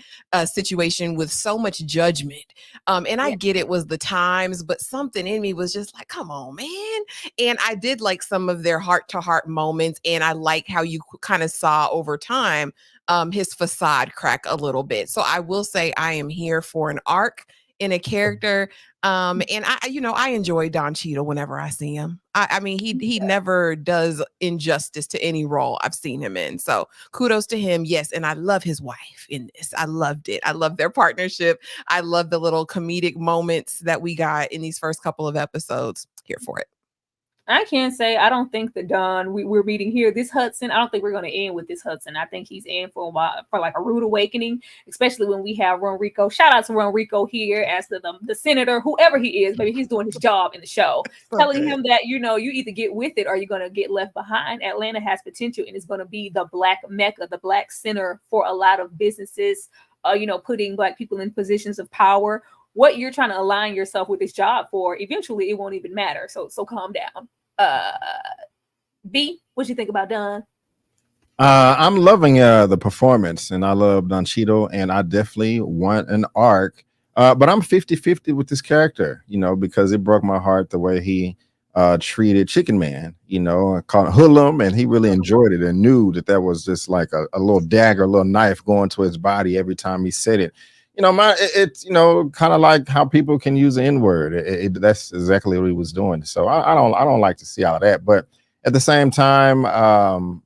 [SPEAKER 8] situation with so much judgment. And I get it was the times, but something in me was just like, come on, man. And I did like some of their heart-to-heart moments, and I like how you kind of saw over time his facade crack a little bit. So I will say I am here for an arc in a character. And I enjoy Don Cheadle whenever I see him. I mean, he never does injustice to any role I've seen him in. So kudos to him. Yes. And I love his wife in this. I loved it. I love their partnership. I love the little comedic moments that we got in these first couple of episodes. Here for it.
[SPEAKER 5] I can't say I don't think that Don we're meeting here. This Hudson, I don't think we're going to end with this Hudson. I think he's in for a while, for like a rude awakening, especially when we have Ronrico. Shout out to Ronrico here as the senator, whoever he is. Maybe he's doing his job in the show, telling him that you either get with it or you're going to get left behind. Atlanta has potential and it's going to be the black mecca, the black center for a lot of businesses. Putting black people in positions of power. What you're trying to align yourself with this job for, eventually it won't even matter. So calm down. B, what you think about Don?
[SPEAKER 7] I'm loving the performance, and I love Don Cheadle, and I definitely want an arc. But I'm 50-50 with this character, because it broke my heart the way he treated Chicken Man, called hoodlum, and he really enjoyed it and knew that was just like a little dagger, a little knife going to his body every time he said it. It's kind of like how people can use the N-word. That's exactly what he was doing. So I don't like to see all of that. But at the same time,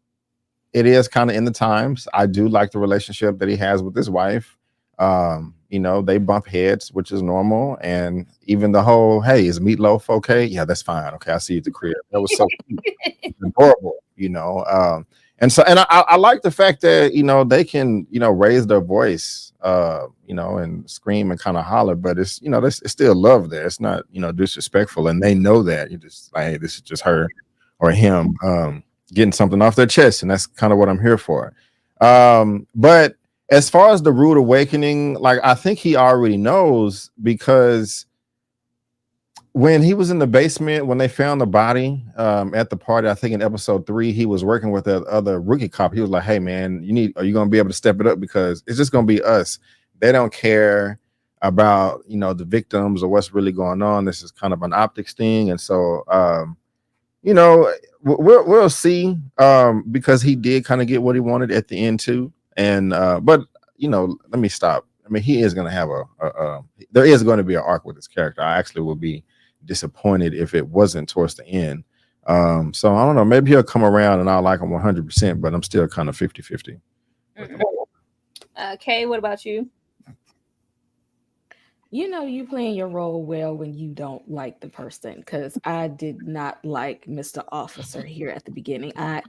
[SPEAKER 7] it is kind of in the times. I do like the relationship that he has with his wife. They bump heads, which is normal. And even the whole, hey, is Meatloaf okay? Yeah, that's fine. Okay, I see you at the crib. That was so cute. Adorable, And I like the fact that, they can, raise their voice, and scream and kind of holler, but it's, it's still love there. It's not, disrespectful. And they know that. You're just like, hey, this is just her or him getting something off their chest. And that's kind of what I'm here for. But as far as the rude awakening, like, I think he already knows because When he was in the basement, when they found the body at the party, I think in episode 3, he was working with the other rookie cop. He was like, "Hey, man, are you gonna be able to step it up because it's just gonna be us. They don't care about the victims or what's really going on. This is kind of an optics thing, and so we'll see because he did kind of get what he wanted at the end too. And but let me stop. I mean, he is going to have there is going to be an arc with his character. I actually will be disappointed if it wasn't towards the end. So I don't know, maybe he'll come around and I'll like him 100%, but I'm still kind of 50-50.
[SPEAKER 5] Kay, what about you?
[SPEAKER 6] You playing your role well when you don't like the person, because I did not like Mr. Officer here at the beginning. I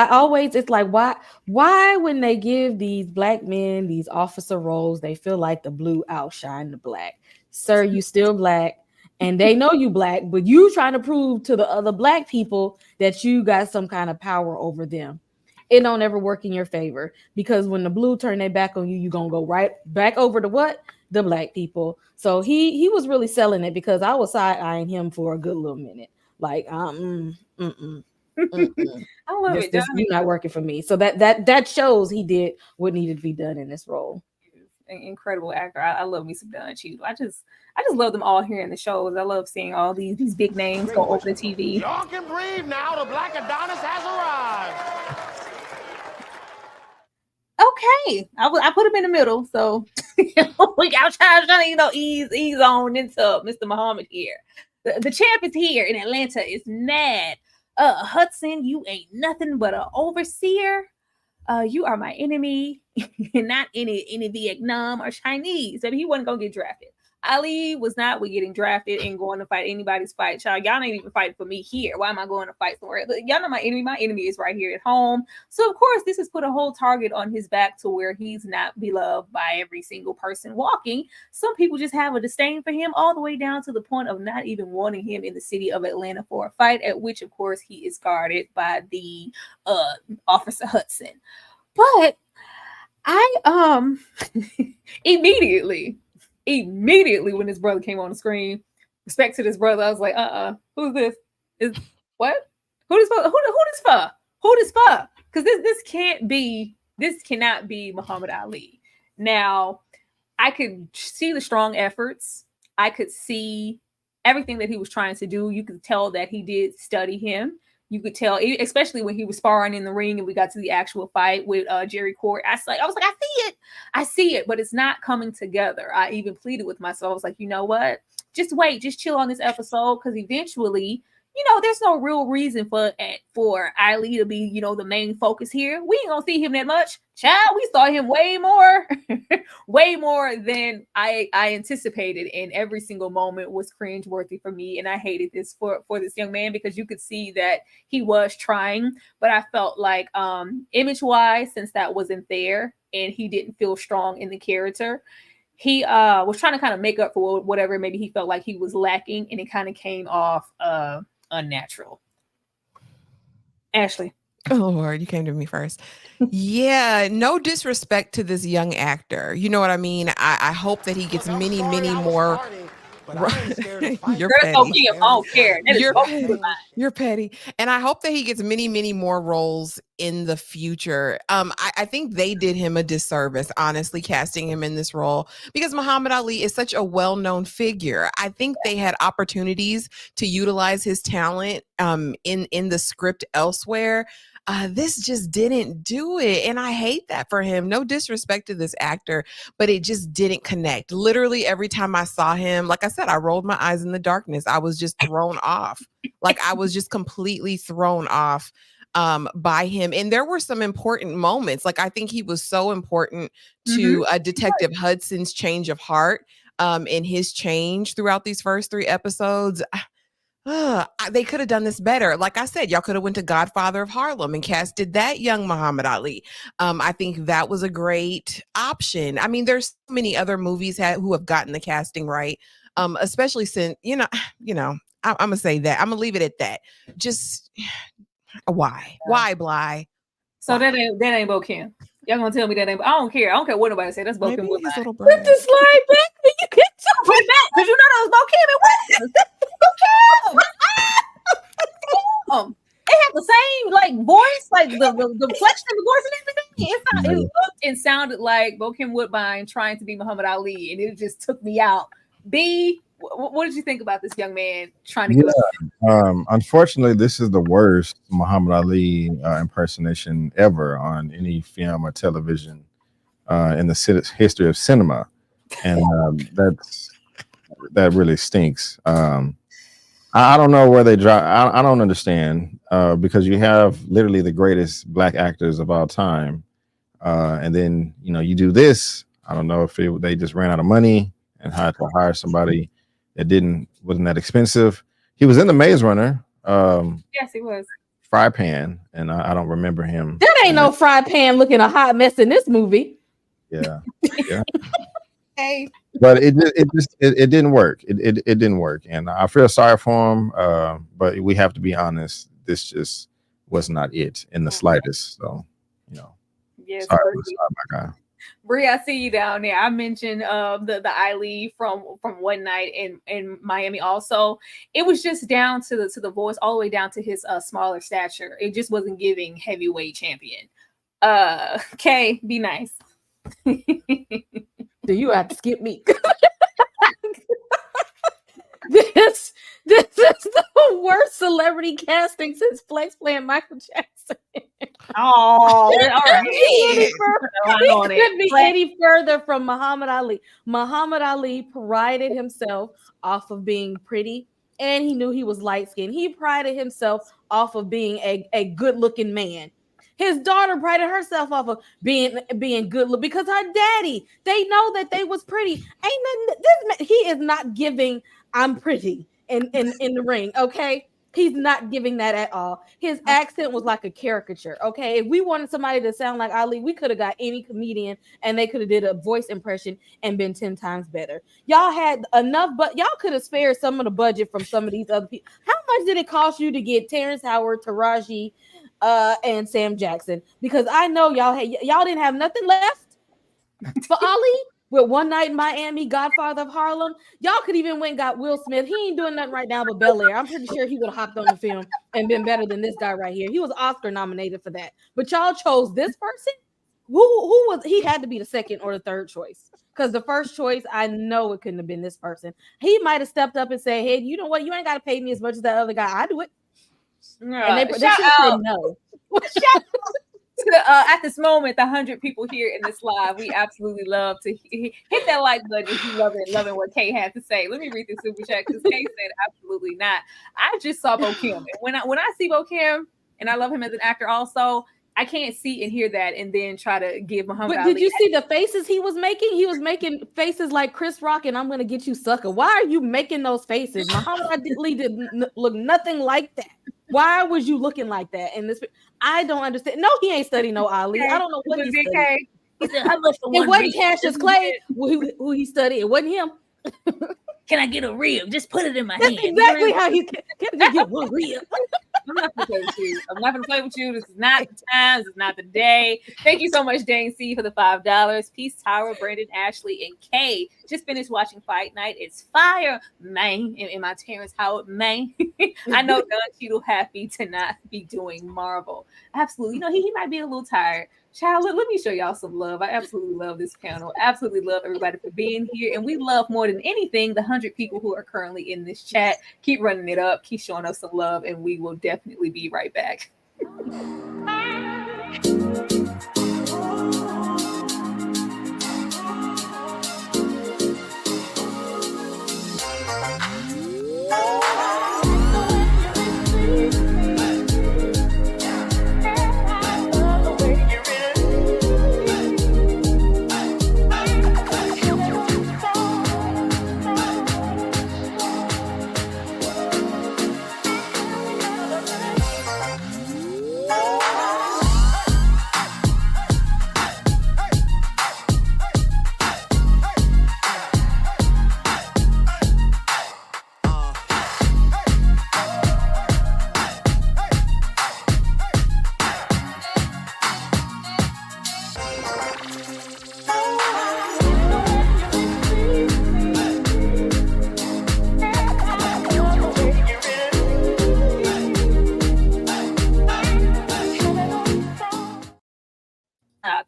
[SPEAKER 6] always, it's like, why when they give these black men these officer roles, they feel like the blue outshine the black. Sir, you still black, and they know you black, but you trying to prove to the other black people that you got some kind of power over them. It don't ever work in your favor, because when the blue turn their back on you, you're gonna go right back over to what? The black people. So he was really selling it, because I was side-eyeing him for a good little minute. Like,
[SPEAKER 5] I love it.
[SPEAKER 6] You're not working for me. So that shows he did what needed to be done in this role.
[SPEAKER 5] An incredible actor. I love me some Don Cheadle. I just love them all here in the shows. I love seeing all these big names go over the TV.
[SPEAKER 9] Y'all can breathe now. The Black Adonis has arrived.
[SPEAKER 5] Okay, I put him in the middle, so we got trying to ease on into Mr. Muhammad here. The champ is here in Atlanta. Is mad. Hudson, you ain't nothing but an overseer. You are my enemy, not any Vietnam or Chinese. I mean, he wasn't gonna get drafted. Ali was not getting drafted and going to fight anybody's fight. Child, y'all ain't even fighting for me here. Why am I going to fight somewhere? Y'all know my enemy. My enemy is right here at home. So, of course, this has put a whole target on his back to where he's not beloved by every single person walking. Some people just have a disdain for him, all the way down to the point of not even wanting him in the city of Atlanta for a fight, at which, of course, he is guarded by the Officer Hudson. But I immediately when his brother came on the screen, respect to this brother, I was like, who's this? Who this for? Because this cannot be Muhammad Ali. Now, I could see the strong efforts. I could see everything that he was trying to do. You could tell that he did study him. You could tell, especially when he was sparring in the ring and we got to the actual fight with Jerry Court. I was like, I see it, but it's not coming together. I even pleaded with myself. I was like, you know what? Just wait, just chill on this episode, because eventually, there's no real reason for Ali to be, the main focus here. We ain't gonna see him that much. Child, we saw him way more than I anticipated, and every single moment was cringeworthy for me. And I hated this for this young man, because you could see that he was trying, but I felt like image-wise, since that wasn't there and he didn't feel strong in the character, he was trying to kind of make up for whatever maybe he felt like he was lacking, and it kind of came off unnatural. Ashley.
[SPEAKER 8] Oh Lord, you came to me first. Yeah, no disrespect to this young actor. You know what I mean? I hope that he gets many more. You're petty.
[SPEAKER 5] I don't care.
[SPEAKER 8] You're petty. And I hope that he gets many more roles in the future. I think they did him a disservice, honestly, casting him in this role, because Muhammad Ali is such a well-known figure. I think they had opportunities to utilize his talent in the script elsewhere. This just didn't do it. And I hate that for him. No disrespect to this actor, but it just didn't connect. Literally every time I saw him, like I said, I rolled my eyes in the darkness. I was just thrown off. Like I was just completely thrown off by him. And there were some important moments. Like I think he was so important to Detective Hudson's change of heart and his change throughout these first 3 episodes. They could have done this better. Like I said, y'all could have went to Godfather of Harlem and casted that young Muhammad Ali. I think that was a great option. I mean, there's so many other movies who have gotten the casting right, especially since, I'm going to say that. I'm going to leave it at that. Just why? Why, Bly?
[SPEAKER 5] So that ain't Bo Kim. Y'all gonna tell me that ain't? I don't care. I don't care what nobody say. That's Bo Kim.
[SPEAKER 8] Maybe his little
[SPEAKER 6] Put the slide back. You can
[SPEAKER 5] put it back because you know that was Bo Kim and Bo Kim. It had the same like voice, like the flexion of the voice and everything. It looked and sounded like Bo Kim Woodbine trying to be Muhammad Ali, and it just took me out. B, what did you think about this young man trying to go?
[SPEAKER 7] Unfortunately, this is the worst Muhammad Ali impersonation ever on any film or television in the history of cinema, and that really stinks. I don't know where they drop. I don't understand because you have literally the greatest black actors of all time, and then you do this. I don't know if they just ran out of money and had to hire somebody that wasn't that expensive. He was in the Maze Runner.
[SPEAKER 5] Yes, he was.
[SPEAKER 7] Fry Pan, and I don't remember him.
[SPEAKER 6] That ain't no Fry Pan looking a hot mess in this movie.
[SPEAKER 7] Yeah.
[SPEAKER 5] Hey.
[SPEAKER 7] But it didn't work. It didn't work, and I feel sorry for him. But we have to be honest. This just was not it in the slightest. So,
[SPEAKER 5] Yes,
[SPEAKER 7] sorry, my guy.
[SPEAKER 5] Bree, I see you down there. I mentioned the Ali from One Night in Miami. Also, it was just down to the voice, all the way down to his smaller stature. It just wasn't giving heavyweight champion. Kay, be nice.
[SPEAKER 6] Do you have to skip me? This is the worst celebrity casting since Flex playing Michael Jackson.
[SPEAKER 5] Oh,
[SPEAKER 6] He couldn't be any further from Muhammad Ali. Muhammad Ali prided himself off of being pretty, and he knew he was light skinned. He prided himself off of being a good looking man. His daughter prided herself off of being good look because her daddy, they know that they was pretty. Ain't nothing. He is not giving I'm pretty in the ring. Okay. He's not giving that at all. His accent was like a caricature. Okay. If we wanted somebody to sound like Ali, we could have got any comedian and they could have did a voice impression and been 10 times better. Y'all had enough, but y'all could have spared some of the budget from some of these other people. How much did it cost you to get Terrence Howard, Taraji, and Sam Jackson? Because I know y'all didn't have nothing left for Ali. With One Night in Miami, Godfather of Harlem, y'all could even went and got Will Smith. He ain't doing nothing right now but Bel Air. I'm pretty sure he would have hopped on the film and been better than this guy right here. He was Oscar nominated for that. But y'all chose this person. Who was he? Had to be the second or the third choice, because the first choice, I know it couldn't have been this person. He might have stepped up and said, "Hey, you know what? You ain't got to pay me as much as that other guy. I do it." And they should have said no.
[SPEAKER 5] At this moment, the 100 people here in this live, we absolutely love to hit that like button if you loving what Kay had to say. Let me read this super chat because Kay said absolutely not. I just saw Bo Kim, and when I see Bo Kim, and I love him as an actor also, I can't see and hear that and then try to give Muhammad Ali.
[SPEAKER 6] Did you see the faces he was making? He was making faces like Chris Rock and I'm gonna get you, sucker. Why are you making those faces? Muhammad Ali didn't look nothing like that. Why was you looking like that? And this, I don't understand. No, he ain't studying no Ali. I don't know what he studied.
[SPEAKER 5] He said,
[SPEAKER 6] it wasn't Cassius Clay who he studied. It wasn't him.
[SPEAKER 5] Can I get a rib? Just put it in my
[SPEAKER 6] That's
[SPEAKER 5] hand.
[SPEAKER 6] exactly how he can I get one rib.
[SPEAKER 5] I'm not gonna play with you. I'm not gonna play with you. This is not the time. This is not the day. Thank you so much, Dane C, for the $5. Peace, Tyra, Brandon, Ashley, and Kay. Just finished watching Fight Night. It's fire, man. In my Terrence Howard, man. I know Don Cheadle happy to not be doing Marvel. Absolutely. You know, he might be a little tired. Child, let me show y'all some love. I absolutely love this panel. Absolutely love everybody for being here. And we love more than anything the 100 people who are currently in this chat. Keep running it up. Keep showing us some love. And we will definitely be right back.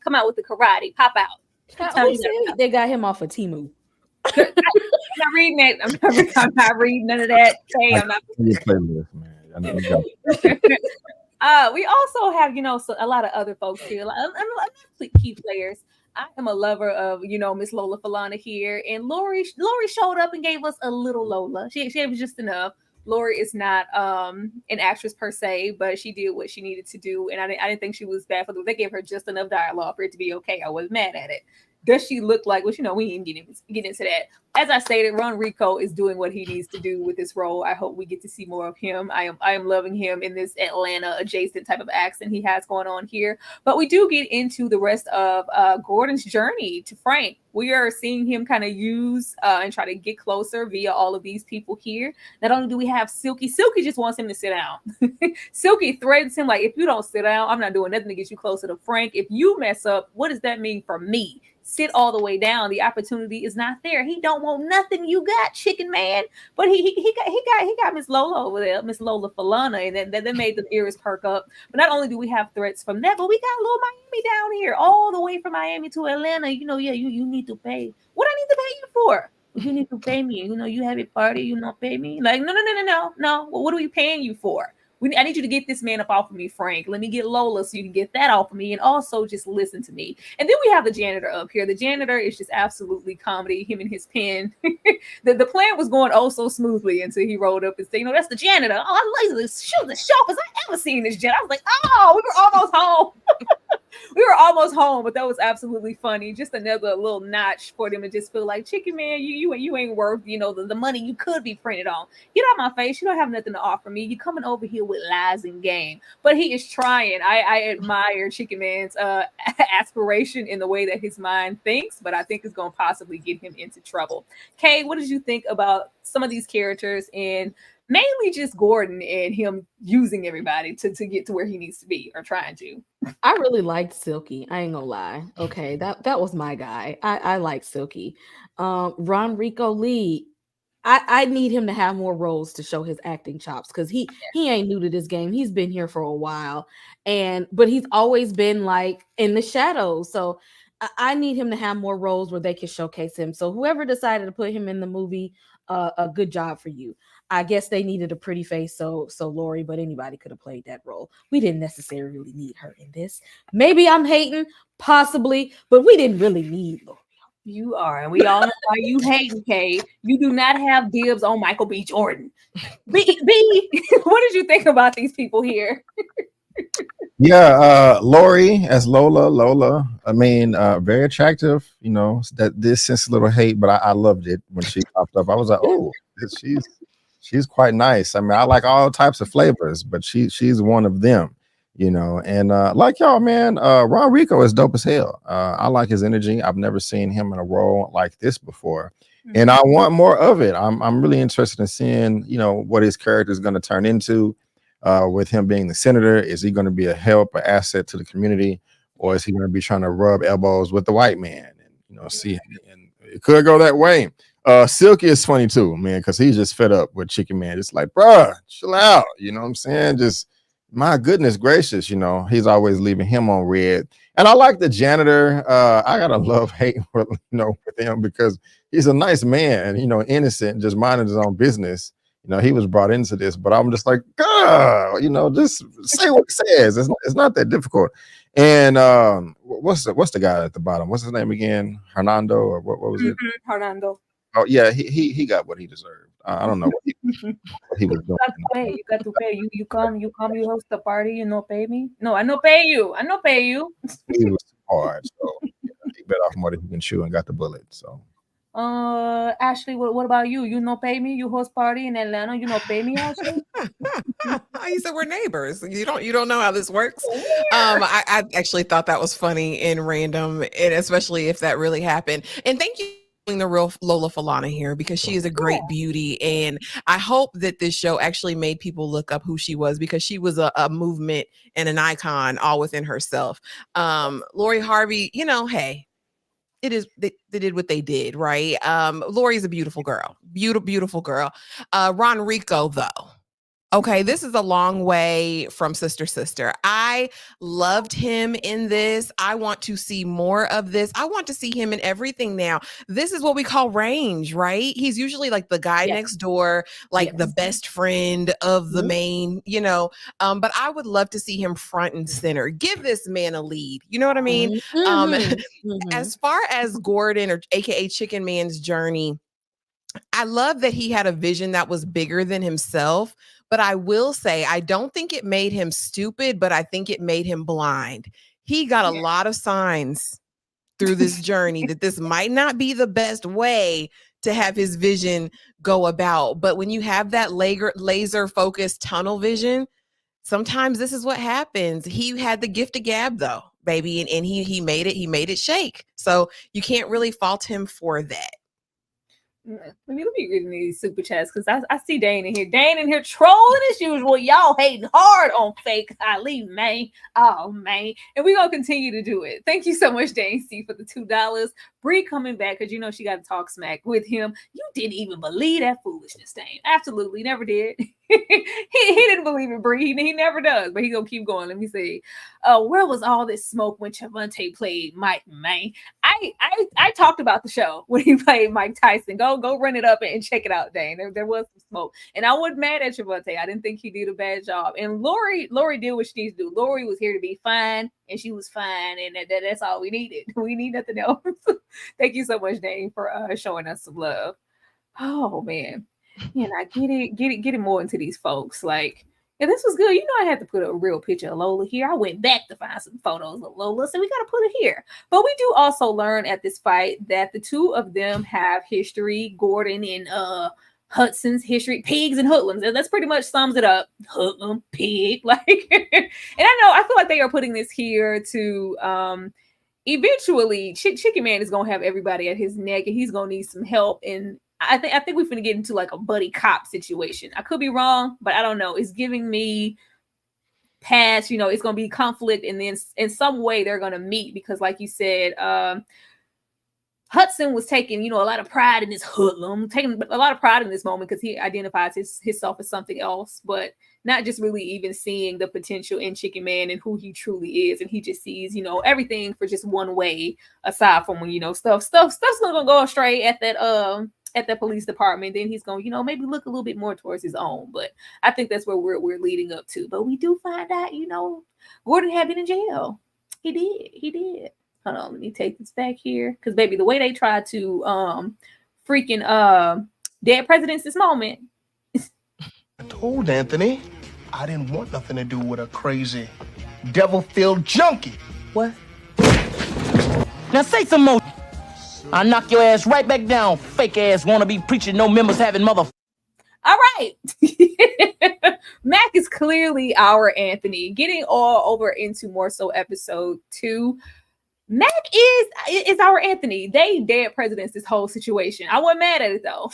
[SPEAKER 5] come out with the karate, pop out.
[SPEAKER 6] Who said they got him off of Temu?
[SPEAKER 5] I'm not reading that. I'm not reading none of that. Hey, I'm not.
[SPEAKER 7] Your playlist, man. I know you got
[SPEAKER 5] We also have, so a lot of other folks here, key players. I am a lover of, Miss Lola Falana here, and Lori showed up and gave us a little Lola. She was just enough. Lori is not an actress per se, but she did what she needed to do, and I didn't think she was bad for them. They gave her just enough dialogue for it to be okay. I wasn't mad at it. Does she look like? Well, we ain't get into that. As I stated, Ron Rico is doing what he needs to do with this role. I hope we get to see more of him. I am loving him in this Atlanta adjacent type of accent he has going on here. But we do get into the rest of Gordon's journey to Frank. We are seeing him kind of use and try to get closer via all of these people here. Not only do we have Silky just wants him to sit down. Silky threatens him like, if you don't sit down, I'm not doing nothing to get you closer to Frank. If you mess up, what does that mean for me? Sit all the way down. The opportunity is not there. He don't want nothing you got, chicken man. But he got Miss Lola over there, Miss Lola Falana, and that made the ears perk up. But not only do we have threats from that, but we got little Miami down here, all the way from Miami to Atlanta. You need to pay. What I need to pay you for? You need to pay me. You have a party, you not pay me. Like, no. Well, what are we paying you for? I need you to get this man up off of me, Frank. Let me get Lola so you can get that off of me. And also just listen to me. And then we have the janitor up here. The janitor is just absolutely comedy, him and his pen. the plan was going oh so smoothly until he rolled up and said, that's the janitor. Oh, I like this. Shoot, the sharpest I ever seen this janitor. I was like, oh, we were almost home. We were almost home, but that was absolutely funny. Just another little notch for them to just feel like, chicken man, you ain't worth, the money you could be printed on. Get out my face. You don't have nothing to offer me. You're coming over here with lies and game. But he is trying. I admire Chicken Man's aspiration in the way that his mind thinks, but I think it's going to possibly get him into trouble. Kay, what did you think about some of these characters and mainly just Gordon and him using everybody to get to where he needs to be or trying to?
[SPEAKER 6] I really liked Silky. I ain't gonna lie. Okay, that was my guy. I like Silky. Ron Rico Lee. I need him to have more roles to show his acting chops because he ain't new to this game. He's been here for a while, but he's always been like in the shadows. So I need him to have more roles where they can showcase him. So whoever decided to put him in the movie, a good job for you. I guess they needed a pretty face, so Lori, but anybody could have played that role. We didn't necessarily need her in this. Maybe I'm hating, possibly, but we didn't really need Lori.
[SPEAKER 5] You are, and we all know why you hating, Kay. You do not have dibs on Michael B. Jordan. B, what did you think about these people here?
[SPEAKER 7] Yeah, Lori as Lola. I mean, very attractive. That this sense a little hate, but I loved it when she popped up. I was like, oh, she's quite nice. I mean, I like all types of flavors, but she's one of them. And like y'all, man, Ron Rico is dope as hell. I like his energy. I've never seen him in a role like this before, and I want more of it. I'm really interested in seeing, what his character is going to turn into. With him being the senator, is he going to be a help, an asset to the community, or is he going to be trying to rub elbows with the white man? And see, and it could go that way. Silky is funny too, man, because he's just fed up with Chicken Man. It's like, bruh, chill out. You know what I'm saying? Just my goodness gracious, he's always leaving him on red. And I like the janitor. I gotta love hate with him because he's a nice man, innocent, just minding his own business. He was brought into this, but I'm just like, God, just say what he says. It's not that difficult. And what's the guy at the bottom? What's his name again? Hernando or what was it?
[SPEAKER 5] Hernando.
[SPEAKER 7] Oh yeah, he got what he deserved. I don't know what he was doing.
[SPEAKER 5] You got to pay. You come, you host the party, you no pay me. No, I no pay you.
[SPEAKER 7] He was too hard, so he bit off more than he can chew and got the bullet. So
[SPEAKER 5] Ashley, what about you? You no pay me? You host party in Atlanta, you no pay me, Ashley?
[SPEAKER 8] You said we're neighbors. You don't know how this works. I actually thought that was funny and random, and especially if that really happened. And thank you for the real Lola Falana here because she is a great beauty, and I hope that this show actually made people look up who she was because she was a movement and an icon all within herself. Lori Harvey, hey. It is they did what they did, right? Lori's a beautiful girl. Beautiful girl. Ron Rico, though. Okay, this is a long way from Sister Sister. I loved him in this. I want to see more of this. I want to see him in everything now. This is what we call range, right? He's usually like the guy
[SPEAKER 6] Yes.
[SPEAKER 8] next door, like the
[SPEAKER 6] Yes.
[SPEAKER 8] best friend of the
[SPEAKER 6] Mhm.
[SPEAKER 8] main, but I would love to see him front and center. Give this man a lead. You know what I mean? Um,
[SPEAKER 6] Mhm. Mhm.
[SPEAKER 8] as far as Gordon or AKA Chicken Man's journey, I love that he had a vision that was bigger than himself, but I will say I don't think it made him stupid, but I think it made him blind. He got a lot of signs through this journey that this might not be the best way to have his vision go about. But when you have that laser focused tunnel vision, sometimes this is what happens. He had the gift of gab though, baby, and he made it shake. So you can't really fault him for that.
[SPEAKER 5] Let me reading these super chats because I see Dane in here. Dane in here trolling as usual. Y'all hating hard on fake Ali, man. Oh, man. And we're going to continue to do it. Thank you so much, Dane C, for the $2. Bree coming back because she got to talk smack with him. You didn't even believe that foolishness, Dane. Absolutely. Never did. he didn't believe it, Bree. He never does, but he's going to keep going. Let me see. Where was all this smoke when Chavante played Mike, man? I talked about the show when he played Mike Tyson. Go run it up and check it out, Dane. There was some smoke. And I wasn't mad at Chavante. I didn't think he did a bad job. And Lori did what she needs to do. Lori was here to be fine, and she was fine. And that's all we needed. We need nothing else. Thank you so much, Dane, for showing us some love. Oh, man. And I get it more into these folks. Like, yeah, this was good. I had to put a real picture of Lola here. I went back to find some photos of Lola, so we got to put it here. But we do also learn at this fight that the two of them have history. Gordon and Hudson's history, pigs and hoodlums. And that's pretty much sums it up. Hoodlum, pig, like. And I feel like they are putting this here to eventually Chicken Man is gonna have everybody at his neck, and he's gonna need some help. And I think we're gonna get into like a buddy cop situation. I could be wrong, but I don't know. It's giving me past, it's gonna be conflict, and then in some way they're gonna meet because, like you said, Hudson was taking, a lot of pride in this hoodlum, taking a lot of pride in this moment because he identifies himself as something else, but not just really even seeing the potential in Chicken Man and who he truly is. And he just sees, everything for just one way, aside from when, stuff's gonna go astray at that police department. Then he's gonna, maybe look a little bit more towards his own. But I think that's where we're leading up to. But we do find out, Gordon had been in jail. He did. Hold on, let me take this back here. Because, baby, the way they tried to dead presidents this moment.
[SPEAKER 10] I told Anthony I didn't want nothing to do with a crazy, devil-filled junkie.
[SPEAKER 11] What? Now say some more. I'll knock your ass right back down, fake ass wannabe preacher, no members having mother.
[SPEAKER 5] All right. Mac is clearly our Anthony. Getting all over into more so episode 2. Mac is our Anthony. They dead presidents this whole situation. I wasn't mad at it though.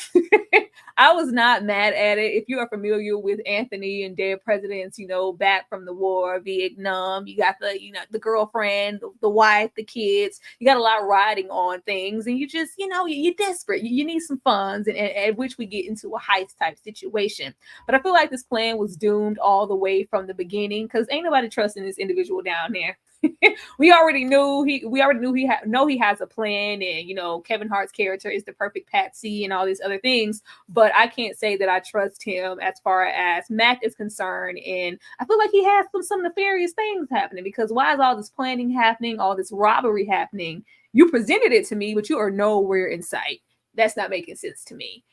[SPEAKER 5] I was not mad at it. If you are familiar with Anthony and dead presidents, back from the war, Vietnam, you got the girlfriend, the wife, the kids. You got a lot riding on things, and you just, you're desperate. You need some funds, and at which we get into a heist type situation. But I feel like this plan was doomed all the way from the beginning because ain't nobody trusting this individual down there. We already knew he has a plan, and Kevin Hart's character is the perfect patsy and all these other things, but I can't say that I trust him as far as Mac is concerned. And I feel like he has some nefarious things happening, because why is all this planning happening, all this robbery happening? You presented it to me, but you are nowhere in sight. That's not making sense to me.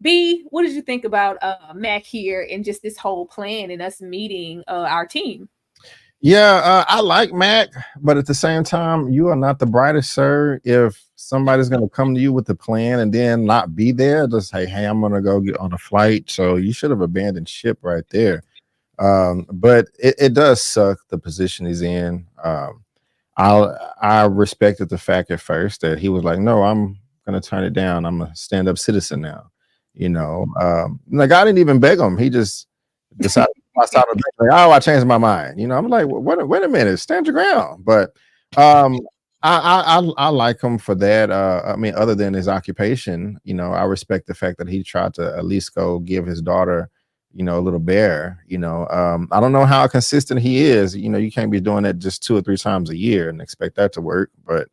[SPEAKER 5] B, what did you think about Mac here and just this whole plan and us meeting our team?
[SPEAKER 7] Yeah, I like Mac, but at the same time, you are not the brightest, sir. If somebody's going to come to you with a plan and then not be there, just say, hey, I'm going to go get on a flight. So you should have abandoned ship right there. But it does suck the position he's in. I respected the fact at first that he was like, no, I'm going to turn it down. I'm a stand-up citizen now. The guy didn't even beg him. He just decided I changed my mind. I'm like, wait a minute, stand your ground. But I like him for that. Other than his occupation, I respect the fact that he tried to at least go give his daughter, a little bare. I don't know how consistent he is. You can't be doing that just 2 or 3 times a year and expect that to work. But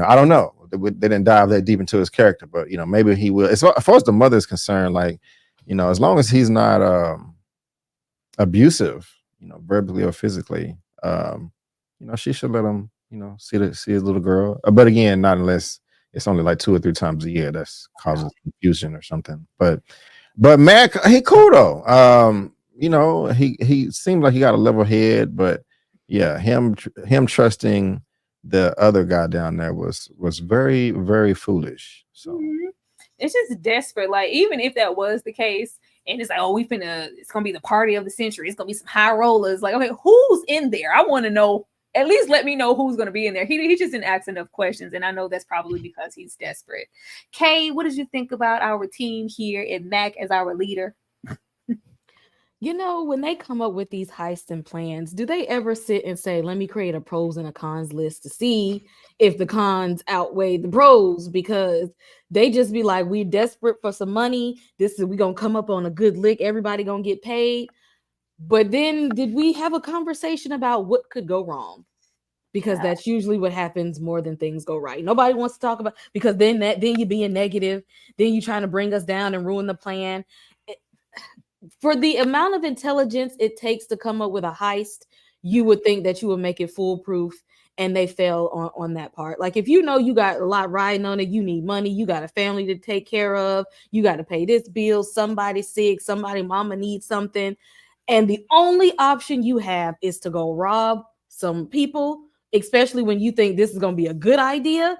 [SPEAKER 7] I don't know. They didn't dive that deep into his character, but maybe he will. As far as the mother is concerned, like as long as he's not abusive, verbally or physically, she should let him, see his little girl. But again, not unless it's only like 2 or 3 times a year. That's causes confusion or something. But Mac, he cool though. He seemed like he got a level head, but yeah, him trusting the other guy down there was very, very foolish. So
[SPEAKER 5] it's just desperate. Like, even if that was the case, and it's like, oh, it's gonna be the party of the century. It's gonna be some high rollers. Like, okay, who's in there? I want to know. At least let me know who's gonna be in there. He just didn't ask enough questions, and I know that's probably because he's desperate. Kay, what did you think about our team here and Mac as our leader?
[SPEAKER 6] When they come up with these heists and plans, do they ever sit and say, let me create a pros and a cons list to see if the cons outweigh the pros? Because they just be like, we're desperate for some money. We're going to come up on a good lick. Everybody going to get paid. But then did we have a conversation about what could go wrong? Because that's usually what happens more than things go right. Nobody wants to talk about, because then you're being negative. Then you're trying to bring us down and ruin the plan. For the amount of intelligence it takes to come up with a heist, you would think that you would make it foolproof, and they fail on that part. Like, if you got a lot riding on it, you need money, you got a family to take care of, you got to pay this bill, somebody's sick, somebody mama needs something, and the only option you have is to go rob some people, especially when you think this is going to be a good idea.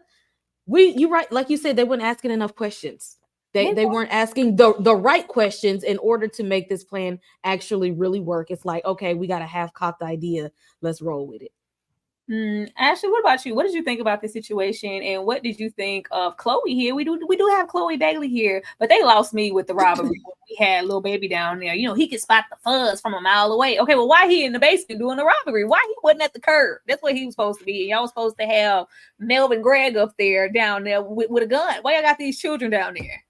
[SPEAKER 6] You're right, like you said, they weren't asking enough questions. They weren't asking the right questions in order to make this plan actually really work. It's like, okay, we got a half-cocked idea. Let's roll with it.
[SPEAKER 5] Ashley, what about you? What did you think about this situation, and what did you think of Chloe here? We do have Chloe Bailey here, but they lost me with the robbery. When we had little baby down there. He could spot the fuzz from a mile away. Okay, well, why he in the basement doing the robbery? Why he wasn't at the curb? That's what he was supposed to be. Y'all was supposed to have Melvin Gregg up there down there with a gun. Why y'all got these children down there?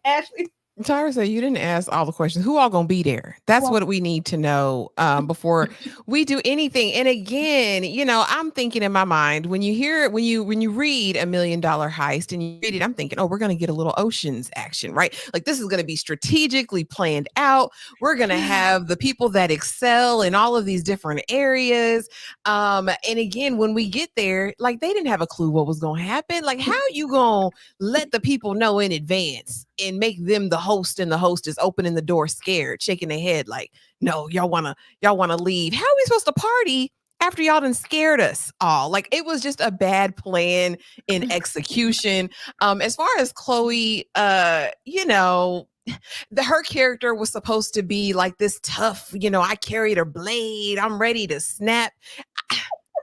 [SPEAKER 5] Ashley?
[SPEAKER 8] Tyra said you didn't ask all the questions. Who all gonna be there? That's what we need to know before we do anything. And again, I'm thinking in my mind, when you read $1 million heist and you read it, I'm thinking, oh, we're gonna get a little Ocean's action, right? Like, this is gonna be strategically planned out. We're gonna have the people that excel in all of these different areas. And again, when we get there, like, they didn't have a clue what was gonna happen. Like, how you gonna let the people know in advance and make them the host and the hostess opening the door scared, shaking their head like, no, y'all wanna leave? How are we supposed to party after y'all done scared us all? Like, it was just a bad plan in execution. As far as Chloe, her character was supposed to be like this tough, I carried a blade, I'm ready to snap.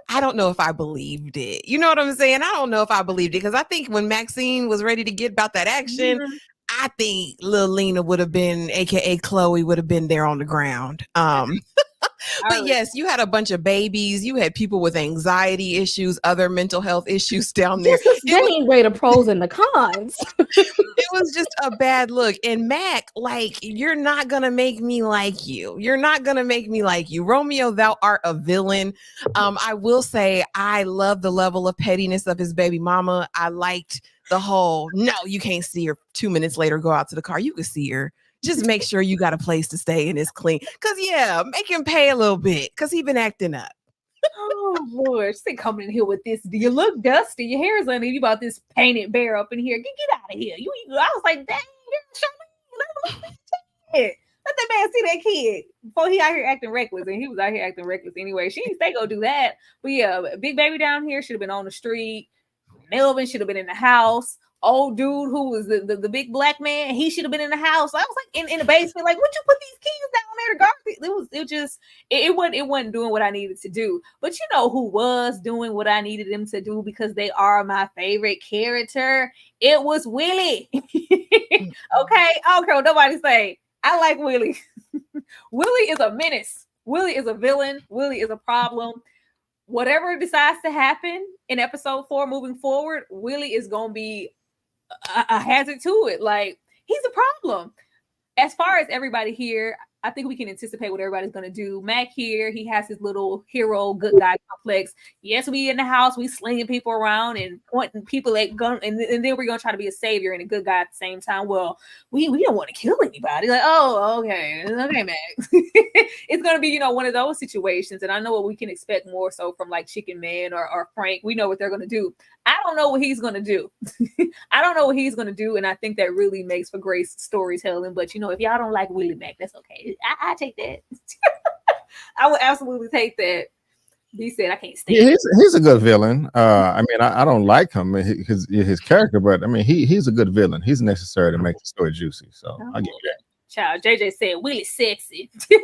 [SPEAKER 8] I don't know if I believed it. You know what I'm saying? I don't know if I believed it, because I think when Maxine was ready to get about that action, I think Lil Lena would have been, aka Chloe, would have been there on the ground. But yes, you had a bunch of babies. You had people with anxiety issues, other mental health issues down there.
[SPEAKER 6] Getting way the pros and the cons.
[SPEAKER 8] It was just a bad look. And Mac, like, you're not gonna make me like you. You're not gonna make me like you. Romeo, thou art a villain. I will say I love the level of pettiness of his baby mama. I liked the whole, no, you can't see her. 2 minutes later, go out to the car. You can see her. Just make sure you got a place to stay and it's clean. Because, yeah, make him pay a little bit, because he been acting up.
[SPEAKER 5] Oh, Lord. She's coming in here with this. You look dusty. Your hair is under you about this painted bear up in here. Get out of here. I was like, dang, let that man see that kid before he out here acting reckless. And he was out here acting reckless anyway. She didn't say go do that. But yeah, big baby down here should have been on the street. Melvin should have been in the house. Old dude who was the big black man, he should have been in the house. I was like in the basement, like, would you put these keys down there to guard? It wasn't doing what I needed to do. But you know who was doing what I needed them to do, because they are my favorite character? It was Willie. Okay, I don't care what nobody say. I like Willie. Willie is a menace. Willie is a villain. Willie is a problem. Whatever decides to happen in episode 4 moving forward, Willie is gonna be a hazard to it. Like, he's a problem. as far as everybody here, I think we can anticipate what everybody's going to do. Mac here, he has his little hero, good guy complex. Yes, we in the house, we slinging people around and pointing people at gun, and then we're going to try to be a savior and a good guy at the same time. Well, we don't want to kill anybody. Like, oh, okay, Mac. It's going to be, one of those situations, and I know what we can expect more so from like Chicken Man or Frank. We know what they're going to do. I don't know what he's going to do. I don't know what he's going to do, and I think that really makes for great storytelling. But, if y'all don't like Willie Mack, that's okay. I take that. I would absolutely take that. He said, I can't stand it.
[SPEAKER 7] He's a good villain. I mean, I don't like him, his character, but I mean, he's a good villain. He's necessary to make the story juicy. So I'll give you that.
[SPEAKER 5] Child, JJ said, Willie sexy. Sexy.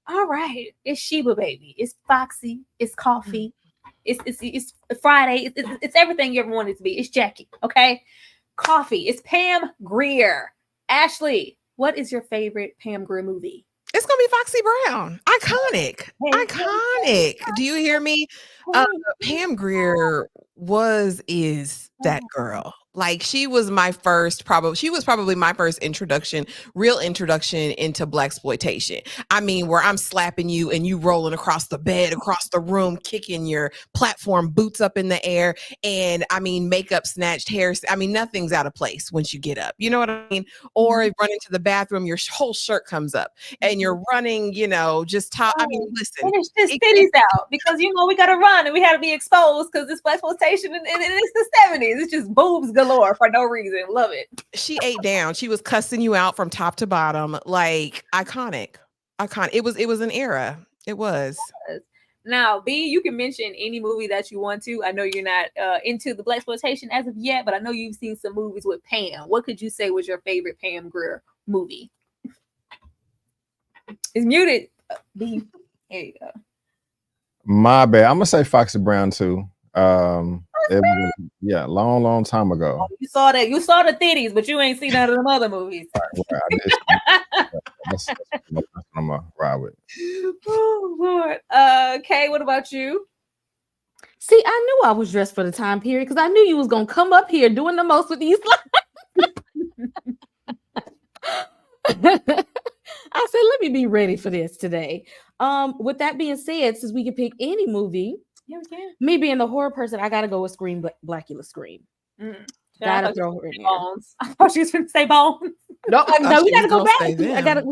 [SPEAKER 5] All right, it's Sheba Baby, it's Foxy, it's Coffee, it's Friday, it's everything you ever wanted it to be. It's Jackie, okay? Coffee, it's Pam Grier. Ashley, what is your favorite Pam Grier movie?
[SPEAKER 8] It's gonna be Foxy Brown. Iconic. Do you hear me? Pam Grier is that girl. Like she was probably my first real introduction into blaxploitation. I mean, where I'm slapping you and you rolling across the bed, across the room, kicking your platform boots up in the air. And I mean, makeup snatched, hair. I mean, nothing's out of place once you get up. You know what I mean? Or run into the bathroom, your whole shirt comes up and you're running, just top. I mean, listen.
[SPEAKER 5] Finish this titties out because, we got to run and we had to be exposed because it's blaxploitation and it's the 70s. It's just boobs galore for no reason. Love it.
[SPEAKER 8] She ate down. She was cussing you out from top to bottom. Like iconic. It was an era. It was.
[SPEAKER 5] Now, B, you can mention any movie that you want to. I know you're not into the blaxploitation as of yet, but I know you've seen some movies with Pam. What could you say was your favorite Pam Grier movie? It's muted. B. There you go.
[SPEAKER 7] My bad. I'm gonna say Foxy Brown too. It was, long time ago.
[SPEAKER 5] Oh, you saw the titties, but you ain't seen none of them other movies.
[SPEAKER 7] That's what I'm gonna ride with.
[SPEAKER 5] Oh Lord. Kay, what about you?
[SPEAKER 6] See, I knew I was dressed for the time period because I knew you was gonna come up here doing the most with these I said, let me be ready for this today. With that being said, since we can pick any movie,
[SPEAKER 5] yeah, we can.
[SPEAKER 6] Me being the horror person, I gotta go with Scream, Blackula Scream. Gotta throw her in there.
[SPEAKER 5] Bones. I thought she was going to say Bones.
[SPEAKER 6] No, we gotta go back. I gotta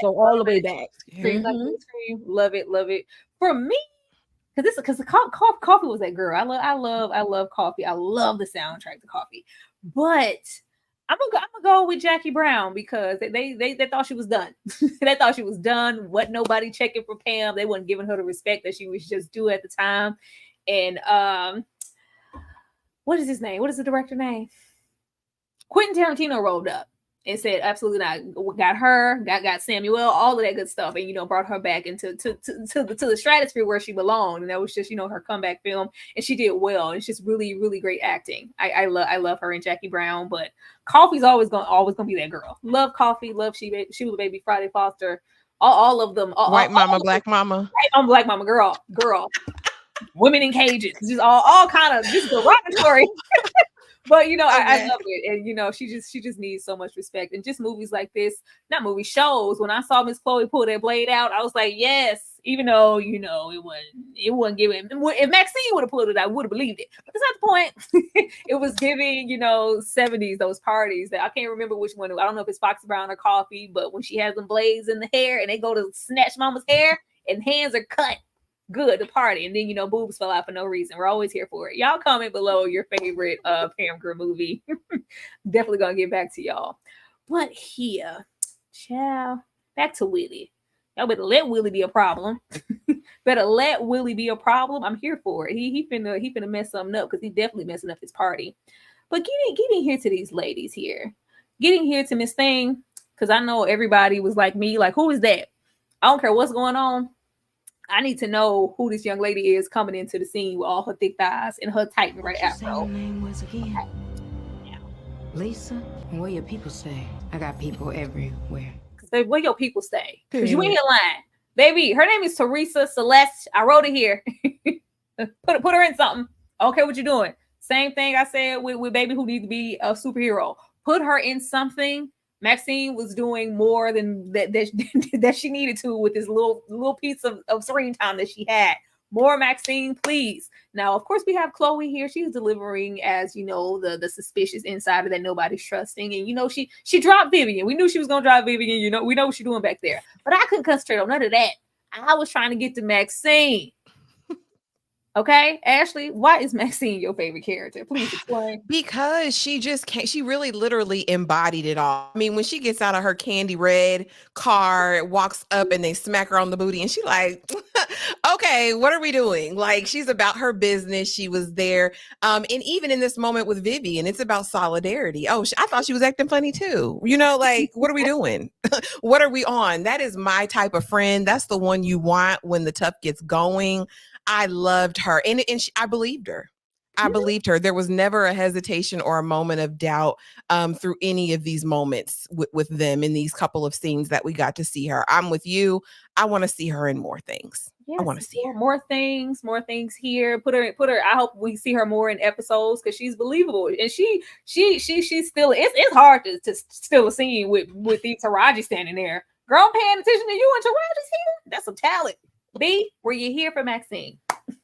[SPEAKER 6] go all the way back.
[SPEAKER 5] Scream, Scream. Love it. For me, because the Coffee was that girl. I love Coffee. I love the soundtrack to Coffee. But I'm gonna go with Jackie Brown because they thought she was done. They thought she was done. Wasn't nobody checking for Pam. They wasn't giving her the respect that she was just due at the time. And what is his name? What is the director name? Quentin Tarantino rolled up and said, absolutely not. Got her, got Samuel, all of that good stuff, and brought her back into to the stratosphere where she belonged. And that was just her comeback film, and she did well. It's just really, really great acting. I love her and Jackie Brown, but Coffee's always gonna be that girl. Love Coffee, love Sheila Baby, Friday Foster, all of them.
[SPEAKER 8] White Mama, Black Mama,
[SPEAKER 5] Black Mama, girl. Women in cages, just all kind of just derogatory. But I love it, and she just needs so much respect. And just movies like this, not movie shows. When I saw Miss Chloe pull that blade out, I was like, yes. Even though it wasn't giving. If Maxine would have pulled it, I would have believed it. But that's not the point. It was giving 70s, those parties that I can't remember which one. I don't know if it's Foxy Brown or Coffee, but when she has them blades in the hair and they go to snatch Mama's hair and hands are cut. Good, the party, and then boobs fell out for no reason. We're always here for it. Y'all comment below your favorite Pam Grier movie. Definitely gonna get back to y'all. But here, child, back to Willie. Y'all better let Willie be a problem. Better let Willie be a problem. I'm here for it. He finna mess something up because he definitely messing up his party. But getting here to these ladies here, getting here to Miss Thing, because I know everybody was like me, like, who is that? I don't care what's going on. I need to know who this young lady is coming into the scene with all her thick thighs and her Titan right afro.
[SPEAKER 12] Name was again? Yeah. Lisa? What your people say? I got people everywhere.
[SPEAKER 5] Baby, where your people stay? Because you in
[SPEAKER 8] Period.
[SPEAKER 5] here lying. Baby, her name is Teresa Celeste. I wrote it here. put her in something. I don't care what you're doing. Same thing I said with Baby who needs to be a superhero. Put her in something. Maxine was doing more than that she needed to with this little piece of screen time that she had. More Maxine, please. Now, of course, we have Chloe here. She's delivering as, you know, the suspicious insider that nobody's trusting. And, you know, she dropped Vivian. We knew she was going to drop Vivian. You know, we know what she's doing back there. But I couldn't concentrate on none of that. I was trying to get to Maxine. Okay, Ashley, why is Maxine your favorite character? Please explain.
[SPEAKER 8] Because she just can't, she really literally embodied it all. I mean, when she gets out of her candy red car, walks up and they smack her on the booty, and she like, okay, what are we doing? Like, she's about her business. She was there. And even in this moment with Vivian, it's about solidarity. Oh, I thought she was acting funny too. You know, like, what are we doing? What are we on? That is my type of friend. That's the one you want when the tough gets going. I loved her, and I believed her. I believed her. There was never a hesitation or a moment of doubt through any of these moments with them in these couple of scenes that we got to see her. I'm with you. I want to see her in more things.
[SPEAKER 5] Yes,
[SPEAKER 8] I want to see her.
[SPEAKER 5] More things here. Put her. I hope we see her more in episodes because she's believable, and she's still. It's hard to still a scene with the Taraji standing there. Girl, I'm paying attention to you and Taraji's here. That's some talent. B, were you here for Maxine?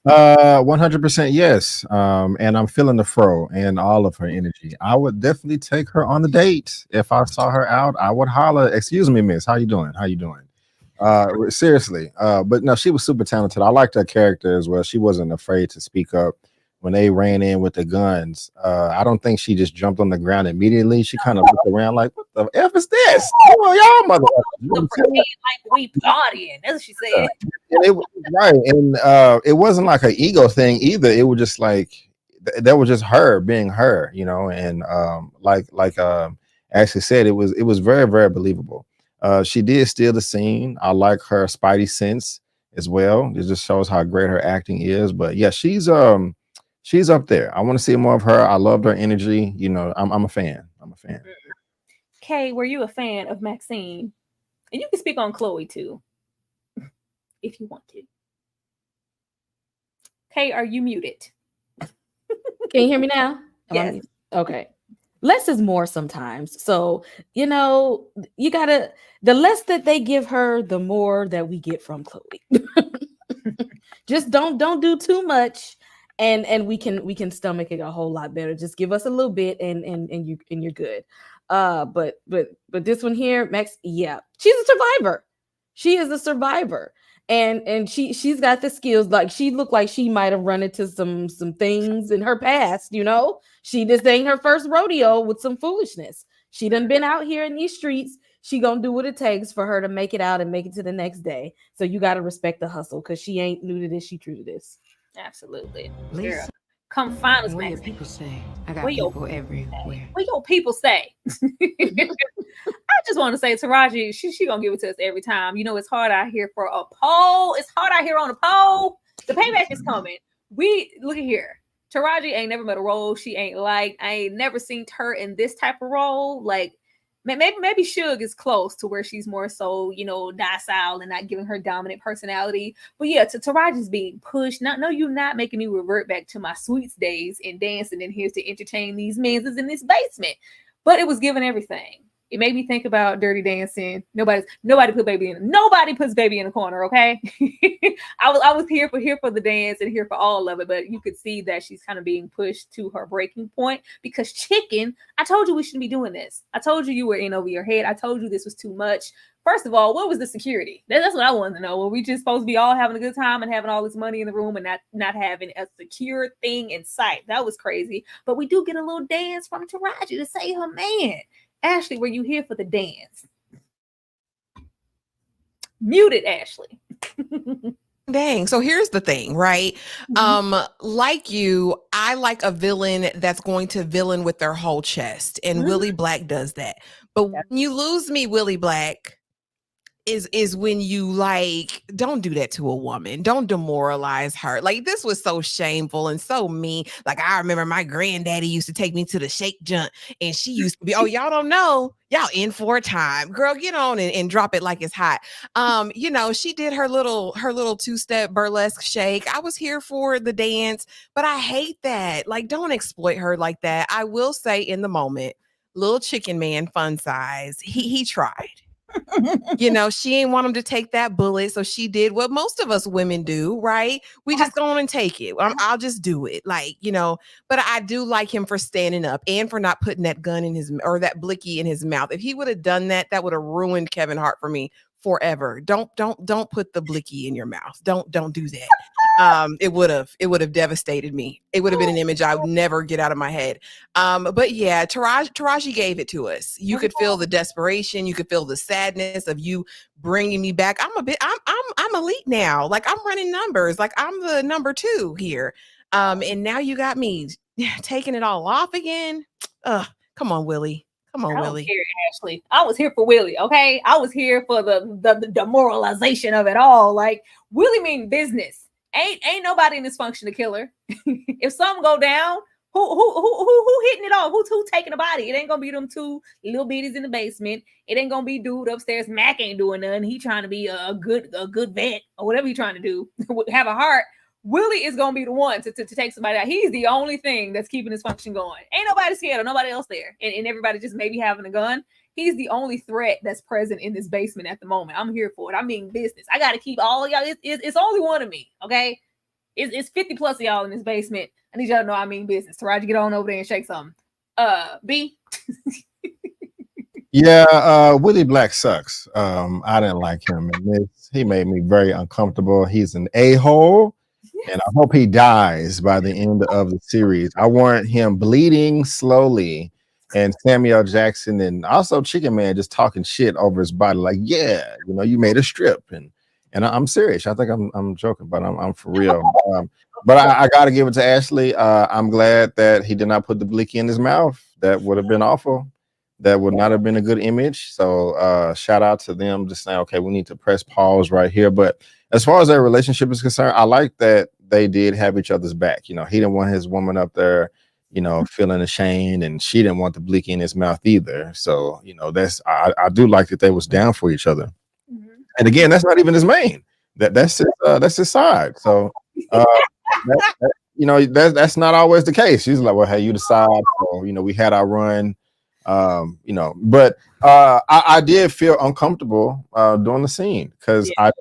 [SPEAKER 7] 100% yes. And I'm feeling the fro and all of her energy. I would definitely take her on the date. If I saw her out, I would holler, excuse me, miss, how you doing? Seriously. But no, she was super talented. I liked her character as well. She wasn't afraid to speak up when they ran in with the guns. I don't think she just jumped on the ground immediately. She kind of looked around like, what the F is this? Oh, y'all motherfuckers.
[SPEAKER 5] Like we partying. That's what she said.
[SPEAKER 7] It was right. And it wasn't like an ego thing either. It was just like that was just her being her, you know, and like Ashley said, it was very, very believable. She did steal the scene. I like her spidey sense as well. It just shows how great her acting is. But yeah, she's up there. I want to see more of her. I loved her energy. You know, I'm a fan.
[SPEAKER 5] Kay, were you a fan of Maxine? And you can speak on Chloe too, if you want to. Kay, are you muted?
[SPEAKER 6] Can you hear me now?
[SPEAKER 5] Yes.
[SPEAKER 6] Okay. Less is more sometimes. So, you know, the less that they give her, the more that we get from Chloe. Just don't do too much. And we can stomach it a whole lot better. Just give us a little bit and you're good. But this one here, Max, yeah, she's a survivor. She is a survivor. And she's got the skills. Like, she looked like she might have run into some things in her past, you know. This ain't her first rodeo with some foolishness. She done been out here in these streets. She gonna do what it takes for her to make it out and make it to the next day. So you gotta respect the hustle, because she ain't new to this, she true to this.
[SPEAKER 5] Absolutely.
[SPEAKER 12] Lisa,
[SPEAKER 5] Girl, come find us,
[SPEAKER 12] where your
[SPEAKER 5] Maxine.
[SPEAKER 12] people stay? I got
[SPEAKER 5] Where your
[SPEAKER 12] people everywhere.
[SPEAKER 5] Where your people stay? I just want to say, Taraji, she gonna give it to us every time. You know, it's hard out here for a poll. It's hard out here on a poll. The payback is coming. We look at here. Taraji ain't never met a role she ain't like. I ain't never seen her in this type of role. Like, maybe Suge is close to where she's more so, you know, docile and not giving her dominant personality. But yeah, Taraji's being pushed. No, you're not making me revert back to my sweets days and dancing in here to entertain these men in this basement. But it was given everything. It made me think about Dirty Dancing. Nobody puts Baby in a corner, okay? I was here for the dance and here for all of it, but you could see that she's kind of being pushed to her breaking point because Chicken, I told you we shouldn't be doing this. I told you were in over your head. I told you this was too much. First of all, what was the security? That's what I wanted to know. Were we just supposed to be all having a good time and having all this money in the room and not having a secure thing in sight? That was crazy. But we do get a little dance from Taraji to save her man. Ashley, were you here for the dance? Muted, Ashley.
[SPEAKER 8] Dang. So here's the thing, right? Like you, I like a villain that's going to villain with their whole chest. And Willie Black does that. But when you lose me, Willie Black, is when you like don't do that to a woman. Don't demoralize her. Like this was so shameful and so mean. Like I remember my granddaddy used to take me to the shake junk and she used to be, oh, y'all don't know, y'all in for a time. Girl, get on and drop it like it's hot. You know, she did her little two-step burlesque shake. I was here for the dance, but I hate that. Like, don't exploit her like that. I will say in the moment, little chicken man fun size, he tried. You know, she didn't want him to take that bullet, so she did what most of us women do, right? We just go on and take it. I'll just do it, like, you know. But I do like him for standing up and for not putting that gun in his or that blicky in his mouth. If he would have done that, that would have ruined Kevin Hart for me forever. Don't put the blicky in your mouth. Don't do that. It would have devastated me. It would have been an image I would never get out of my head. But yeah, Taraji gave it to us. You could feel the desperation. You could feel the sadness of you bringing me back. I'm elite now. Like I'm running numbers. Like I'm the number 2 here. And now you got me taking it all off again. Come on, Willie. Come on, Willie.
[SPEAKER 5] Care, Ashley. I was here for Willie. Okay, I was here for the demoralization of it all. Like Willie mean business. Ain't nobody in this function to kill her. If something go down, who hitting it off? Who taking the body? It ain't gonna be them 2 little bitties in the basement. It ain't gonna be dude upstairs. Mac ain't doing nothing. He trying to be a good vet or whatever he trying to do. Have a heart. Willie is gonna be the one to take somebody out. He's the only thing that's keeping this function going. Ain't nobody scared of nobody else there, and everybody just maybe having a gun. He's the only threat that's present in this basement at the moment. I'm here for it. I mean business. I got to keep all of y'all. It's only one of me, okay? It's 50 plus of y'all in this basement. I need y'all to know I mean business. Taraji, get on over there and shake something. B.
[SPEAKER 7] Yeah, Willie Black sucks. I didn't like him in this. He made me very uncomfortable. He's an a-hole, and I hope he dies by the end of the series. I want him bleeding slowly. And Samuel Jackson and also Chicken Man just talking shit over his body, like, yeah, you know, you made a strip, and I'm serious. I think I'm joking, but I'm for real. But I got to give it to Ashley. I'm glad that he did not put the blicky in his mouth. That would have been awful. That would not have been a good image. So shout out to them, just saying, okay, we need to press pause right here. But as far as their relationship is concerned, I like that they did have each other's back. You know, he didn't want his woman up there, you know, feeling ashamed, and she didn't want the blicky in his mouth either. So, you know, I do like that they was down for each other. Mm-hmm. And again, that's not even his main. That's his side. So, you know, that's not always the case. She's like, well, hey, you decide. So, you know, we had our run. You know, but I did feel uncomfortable during the scene because I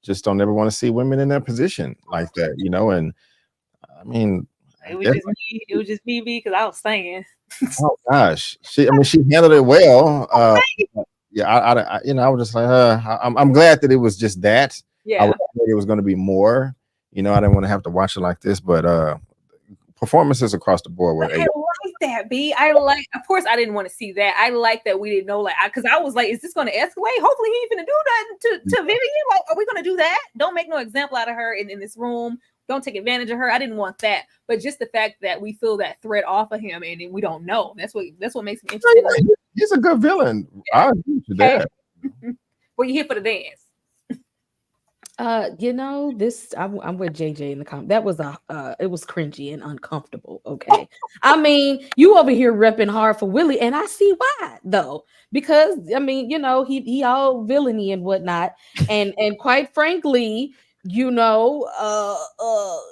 [SPEAKER 7] just don't ever want to see women in that position like that. You know, and I mean.
[SPEAKER 5] It was just me because I was singing.
[SPEAKER 7] Oh gosh, she handled it well. Yeah, I you know, I was just like, I'm glad that it was just that.
[SPEAKER 5] Yeah,
[SPEAKER 7] I was it was going to be more. You know, I didn't want to have to watch it like this, but performances across the board were.
[SPEAKER 5] I like that, B. Of course, I didn't want to see that. I like that we didn't know, like, because I was like, is this going to escalate? Hopefully, he ain't gonna do nothing to Vivian. Like, are we going to do that? Don't make no example out of her in this room. Don't take advantage of her. I didn't want that, but just the fact that we feel that threat off of him and we don't know. That's what makes him interesting.
[SPEAKER 7] He's a good villain. Yeah. I agree with that.
[SPEAKER 5] Well, you here for the dance?
[SPEAKER 6] You know, I'm with JJ in the comment. That was it was cringy and uncomfortable. Okay, I mean, you over here repping hard for Willie, and I see why though, because I mean, you know, he all villainy and whatnot, and quite frankly, you know,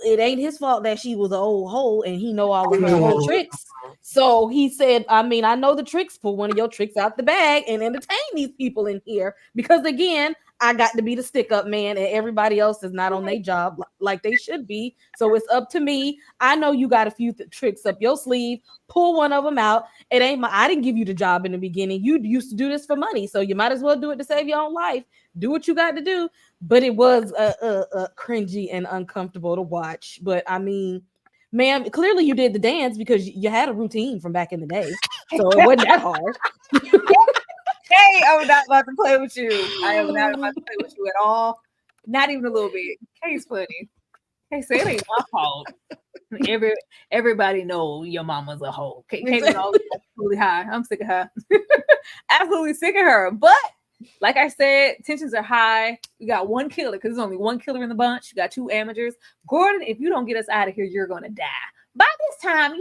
[SPEAKER 6] it ain't his fault that she was an old hoe and he know all of her old tricks. So he said, I mean, I know the tricks, pull one of your tricks out the bag and entertain these people in here. Because again, I got to be the stick up man and everybody else is not on their job like they should be. So it's up to me. I know you got a few tricks up your sleeve. Pull one of them out. It ain't I didn't give you the job in the beginning. You used to do this for money. So you might as well do it to save your own life. Do what you got to do. But it was cringy and uncomfortable to watch. But I mean, ma'am, clearly you did the dance because you had a routine from back in the day. So it wasn't that hard.
[SPEAKER 5] Hey, I'm not about to play with you. I am not about to play with you at all. Not even a little bit. Kay's funny. Kay said it ain't my fault. Everybody know your mama's a hoe. Kay was always absolutely high. I'm sick of her. Absolutely sick of her. But Like I said, tensions are high. We got one killer because there's only one killer in the bunch. You got two amateurs. Gordon, if you don't get us out of here, you're gonna die. By this time,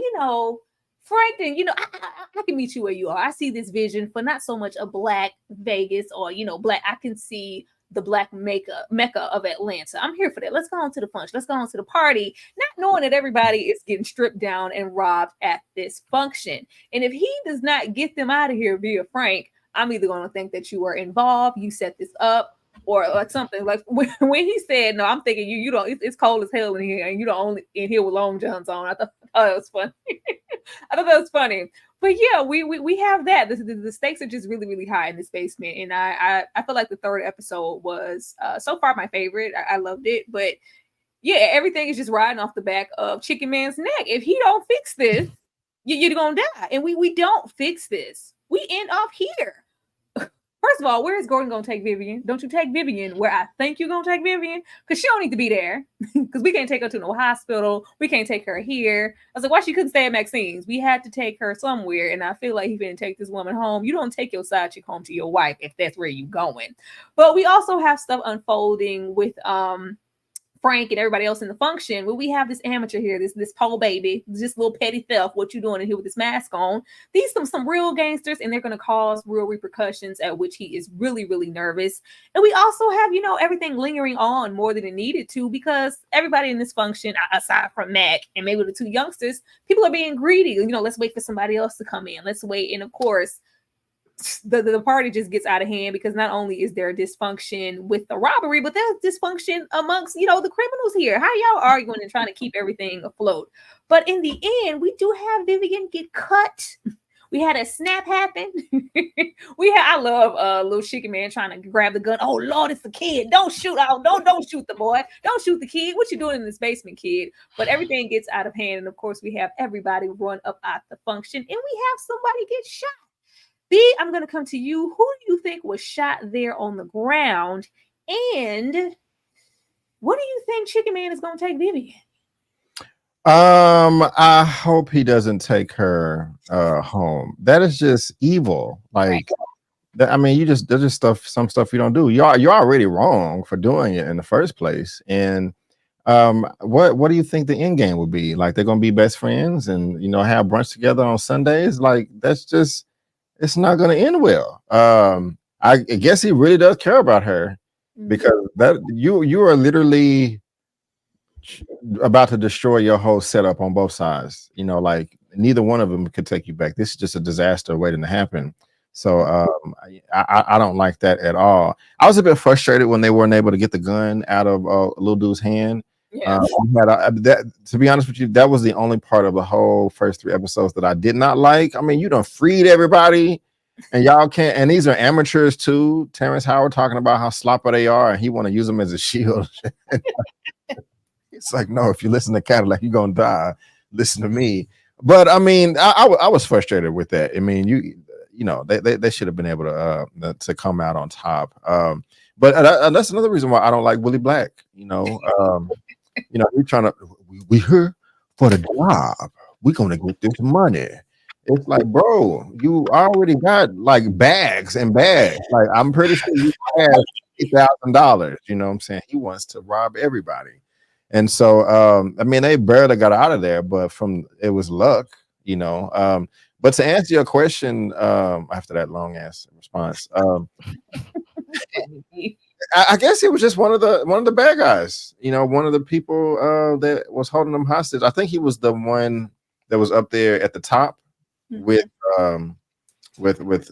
[SPEAKER 5] Frankton, I can meet you where you are. I see this vision for not so much a black Vegas or black. I can see the black mecca of Atlanta. I'm here for that. Let's go on to the function. Let's go on to the party, not knowing that everybody is getting stripped down and robbed at this function. And if he does not get them out of here via Frank, I'm either going to think that you were involved, you set this up, or like something. Like when he said, "No, I'm thinking you don't. It's cold as hell in here, and you don't only in here with long johns on." I thought it was funny. I thought that was funny. But yeah, we have that. The stakes are just really, really high in this basement, and I feel like the third episode was so far my favorite. I loved it, but yeah, everything is just riding off the back of Chicken Man's neck. If he don't fix this, you're gonna die, and we don't fix this. We end off here. First of all, where is Gordon going to take Vivian? Don't you take Vivian where I think you're going to take Vivian? Because she don't need to be there. Because we can't take her to no hospital. We can't take her here. I was like, why she couldn't stay at Maxine's? We had to take her somewhere. And I feel like he didn't take this woman home. You don't take your side chick home to your wife if that's where you're going. But we also have stuff unfolding with Frank and everybody else in the function. Well, we have this amateur here, this pole baby, this little petty theft. What you doing in here with this mask on? These some real gangsters, and they're going to cause real repercussions, at which he is really, really nervous. And we also have, everything lingering on more than it needed to, because everybody in this function, aside from Mac and maybe the two youngsters, people are being greedy. Let's wait for somebody else to come in. Let's wait. And of course, the party just gets out of hand, because not only is there dysfunction with the robbery, but there's dysfunction amongst the criminals here. How y'all arguing and trying to keep everything afloat? But in the end, we do have Vivian get cut. We had a snap happen. I love little Chicken Man trying to grab the gun. Oh Lord, it's the kid. Don't shoot out. Don't shoot the boy. Don't shoot the kid. What you doing in this basement, kid? But everything gets out of hand, and of course we have everybody run up at the function, and we have somebody get shot. B, I'm going to come to you. Who do you think was shot there on the ground? And what do you think Chicken Man is going to take Vivian?
[SPEAKER 7] I hope he doesn't take her home. That is just evil. Like, there's just some stuff you don't do. You're already wrong for doing it in the first place. And what do you think the end game would be? Like, they're going to be best friends and have brunch together on Sundays? Like, that's just, it's not going to end well. I guess he really does care about her, because that you are literally about to destroy your whole setup on both sides. Like, neither one of them could take you back. This is just a disaster waiting to happen. So I don't like that at all. I was a bit frustrated when they weren't able to get the gun out of little dude's hand. Yeah. To be honest with you, that was the only part of the whole first 3 episodes that I did not like. I mean, you done freed everybody, and y'all can't. And these are amateurs too. Terrence Howard talking about how sloppy they are, and he want to use them as a shield. It's like, no, if you listen to Cadillac, you're gonna die. Listen to me. But I mean, I was frustrated with that. I mean, they should have been able to come out on top. But that's another reason why I don't like Willie Black. We're trying to, we here for the job. We're gonna get this money. It's like, bro, you already got like bags and bags. Like, I'm pretty sure you have $8,000. You know what I'm saying? He wants to rob everybody. And so, I mean, they barely got out of there, but it was luck, But to answer your question, after that long ass response, I guess it was just one of the bad guys, one of the people that was holding them hostage. I think he was the one that was up there at the top with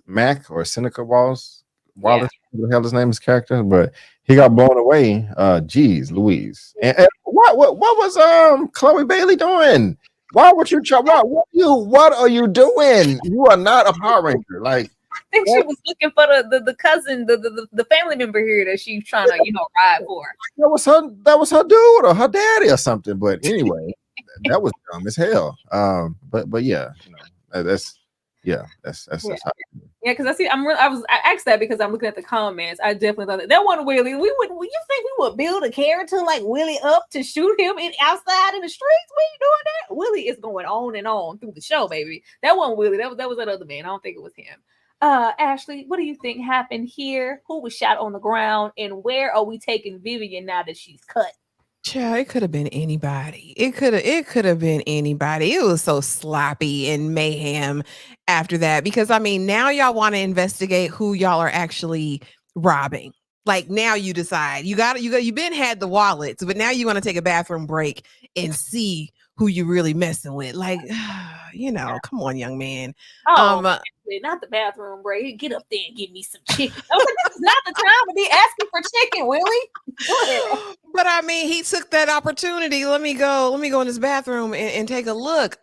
[SPEAKER 7] Mac or Seneca Wallace. What the hell his name is character, but he got blown away. Geez, Louise. And what was Chloe Bailey doing? Why would you what are you doing? You are not a Power Ranger. Like,
[SPEAKER 5] I think she was looking for the cousin, the family member here that she's trying to ride for.
[SPEAKER 7] That was her dude or her daddy or something. But anyway, that was dumb as hell. But yeah, that's how.
[SPEAKER 5] Yeah, because I asked that because I'm looking at the comments. I definitely thought that one Willie. You think we would build a character like Willie up to shoot him outside in the streets? We ain't doing that. Willie is going on and on through the show, baby. That wasn't Willie. That was that other man. I don't think it was him. Ashley, what do you think happened here? Who was shot on the ground, and where are we taking Vivian now that she's cut?
[SPEAKER 8] Yeah, it could have been anybody. It could have been anybody. It was so sloppy and mayhem after that because I mean, now y'all want to investigate who y'all are actually robbing. Like now you decide. You've been had the wallets, but now you want to take a bathroom break and see who you really messing with. Like, come on, young man.
[SPEAKER 5] Oh, not the bathroom break. Get up there and give me some chicken. I was like, this is not the time to be asking for chicken, Willie. Go ahead.
[SPEAKER 8] But I mean, he took that opportunity. Let me go in this bathroom and take a look.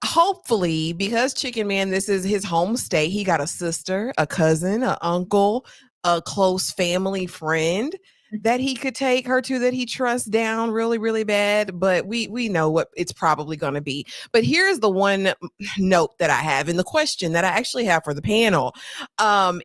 [SPEAKER 8] Hopefully, because Chicken Man, this is his home state, he got a sister, a cousin, an uncle, a close family friend that he could take her to that he trusts down really, really bad. But we know what it's probably going to be. But here's the one note that I have and the question that I actually have for the panel.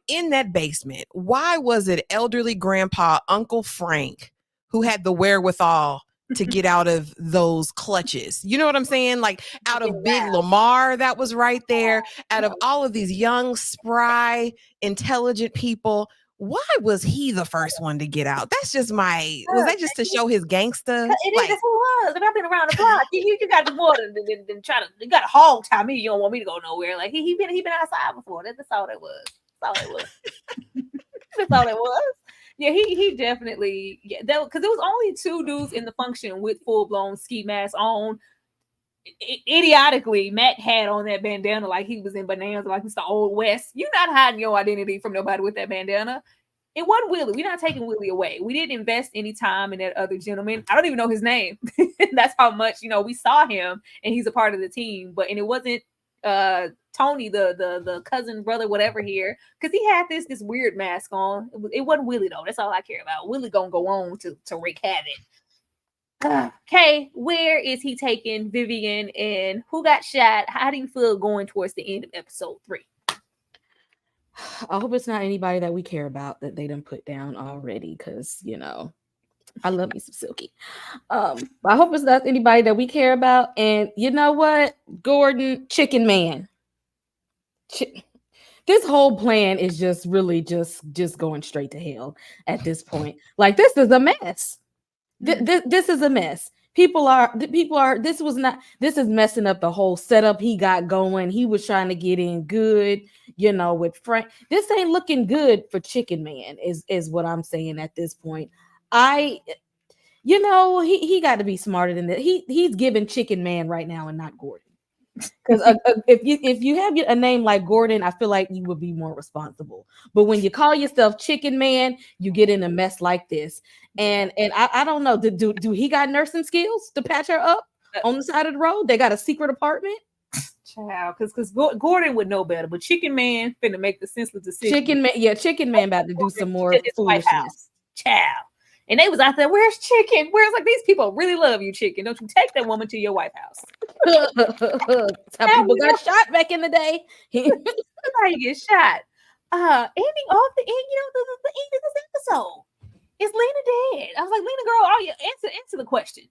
[SPEAKER 8] In that basement, why was it elderly grandpa, Uncle Frank, who had the wherewithal to get out of those clutches? You know what I'm saying? Like out of Big Lamar that was right there, out of all of these young, spry, intelligent people. Why was he the first one to get out? That's just was that just to show his gangster?
[SPEAKER 5] It is who was. Like, I've been around the block. You got more than try to. You got to hog tie me. You don't want me to go nowhere. Like he been outside before. That's all that was. That's all it was. That's all it was. Yeah, he definitely because there was only 2 dudes in the function with full blown ski masks on. Idiotically, Matt had on that bandana like he was in Bonanza, like it's the old West. You're not hiding your identity from nobody with that bandana. It wasn't Willie. We're not taking Willie away. We didn't invest any time in that other gentleman. I don't even know his name. That's how much we saw him, and he's a part of the team. But it wasn't Tony, the cousin, brother, whatever here, because he had this weird mask on. It wasn't Willie though. That's all I care about. Willie gonna go on to wreak havoc. Okay, where is he taking Vivian and who got shot? How do you feel going towards the end of episode 3?
[SPEAKER 6] I hope it's not anybody that we care about that they done put down already, because I love me some Silky. I hope it's not anybody that we care about. And you know what? Gordon, Chicken Man. This whole plan is just really just going straight to hell at this point. Like, this is a mess. This is a mess. This is messing up the whole setup he got going. He was trying to get in good, with Frank. This ain't looking good for Chicken Man is what I'm saying at this point. He got to be smarter than that. He's giving Chicken Man right now and not Gordon. Because if you have a name like Gordon, I feel like you would be more responsible. But when you call yourself Chicken Man, you get in a mess like this. And I don't know. Do he got nursing skills to patch her up on the side of the road? They got a secret apartment.
[SPEAKER 5] Child, because Gordon would know better. But Chicken Man finna make the senseless decision.
[SPEAKER 6] Chicken Man about to do some more foolishness.
[SPEAKER 5] Child. And they was out there, where's Chicken? Where's like, these people really love you, Chicken. Don't you take that woman to your White House.
[SPEAKER 6] That's how people got shot back in the day.
[SPEAKER 5] That's how you get shot. Ending off the end, the end of this episode. Is Lena dead? I was like, Lena, girl, answer the question.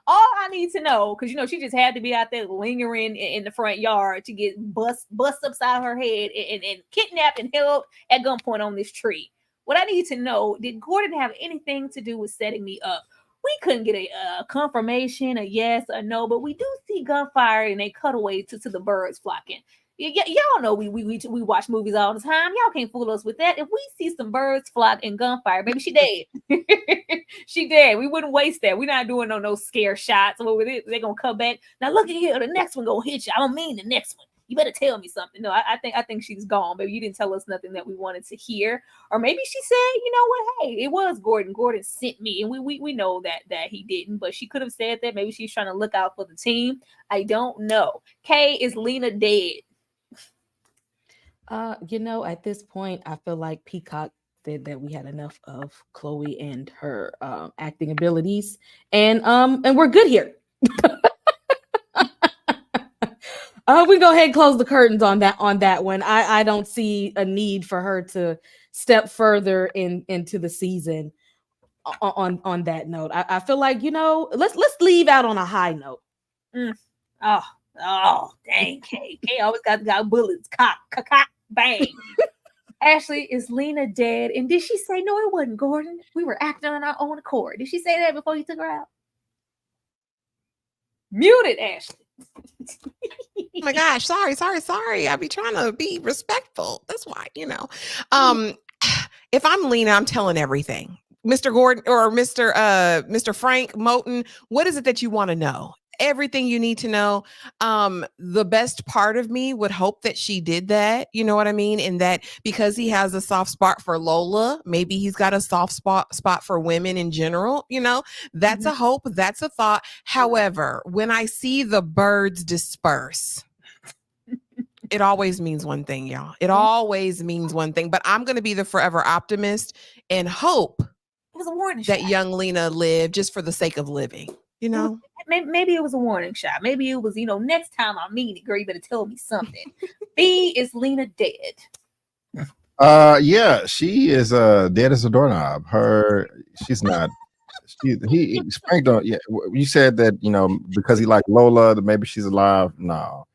[SPEAKER 5] All I need to know, because she just had to be out there lingering in the front yard to get bust upside her head and kidnapped and held at gunpoint on this tree. What I need to know, did Gordon have anything to do with setting me up? We couldn't get a confirmation, a yes or no, but we do see gunfire and they cut away to the birds flocking. Y'all know we watch movies all the time. Y'all can't fool us with that. If we see some birds flock and gunfire, baby, she dead. She dead. We wouldn't waste that. We're not doing no scare shots over it. They're gonna come back. Now look at here, the next one gonna hit you. I don't mean the next one. You better tell me something. No, I think she's gone. Maybe you didn't tell us nothing that we wanted to hear. Or maybe she said, you know what? Hey, it was Gordon. Gordon sent me. And we know that he didn't. But she could have said that. Maybe she's trying to look out for the team. I don't know. Kay, is Lena dead?
[SPEAKER 6] At this point, I feel like Peacock said that we had enough of Chloe and her acting abilities. And we're good here. We go ahead and close the curtains on that one. I don't see a need for her to step further into the season on that note. I feel like, let's leave out on a high note.
[SPEAKER 5] Oh, Oh, dang, Kay. Kay always got bullets. Cock, bang. Ashley, is Lena dead? And did she say, no, it wasn't Gordon? We were acting on our own accord. Did she say that before you took her out? Muted, Ashley.
[SPEAKER 8] Oh my gosh, sorry. I be trying to be respectful. That's why, if I'm Lena, I'm telling everything. Mr. Gordon or Mr. Frank Moten, what is it that you want to know? Everything you need to know. The best part of me would hope that she did that. You know what I mean? And that because he has a soft spot for Lola, maybe he's got a soft spot for women in general. That's a hope. That's a thought. However, when I see the birds disperse, it always means one thing, y'all. It always means one thing. But I'm going to be the forever optimist and hope
[SPEAKER 5] it was a warning
[SPEAKER 8] that
[SPEAKER 5] shot.
[SPEAKER 8] young Lena lived just for the sake of living.
[SPEAKER 5] Maybe it was a warning shot. Maybe it was, next time I meet it, girl, you better tell me something. B, is Lena dead?
[SPEAKER 7] Yeah, she is dead as a doorknob. She's not. Frank don't. Yeah, you said that because he liked Lola, that maybe she's alive. No,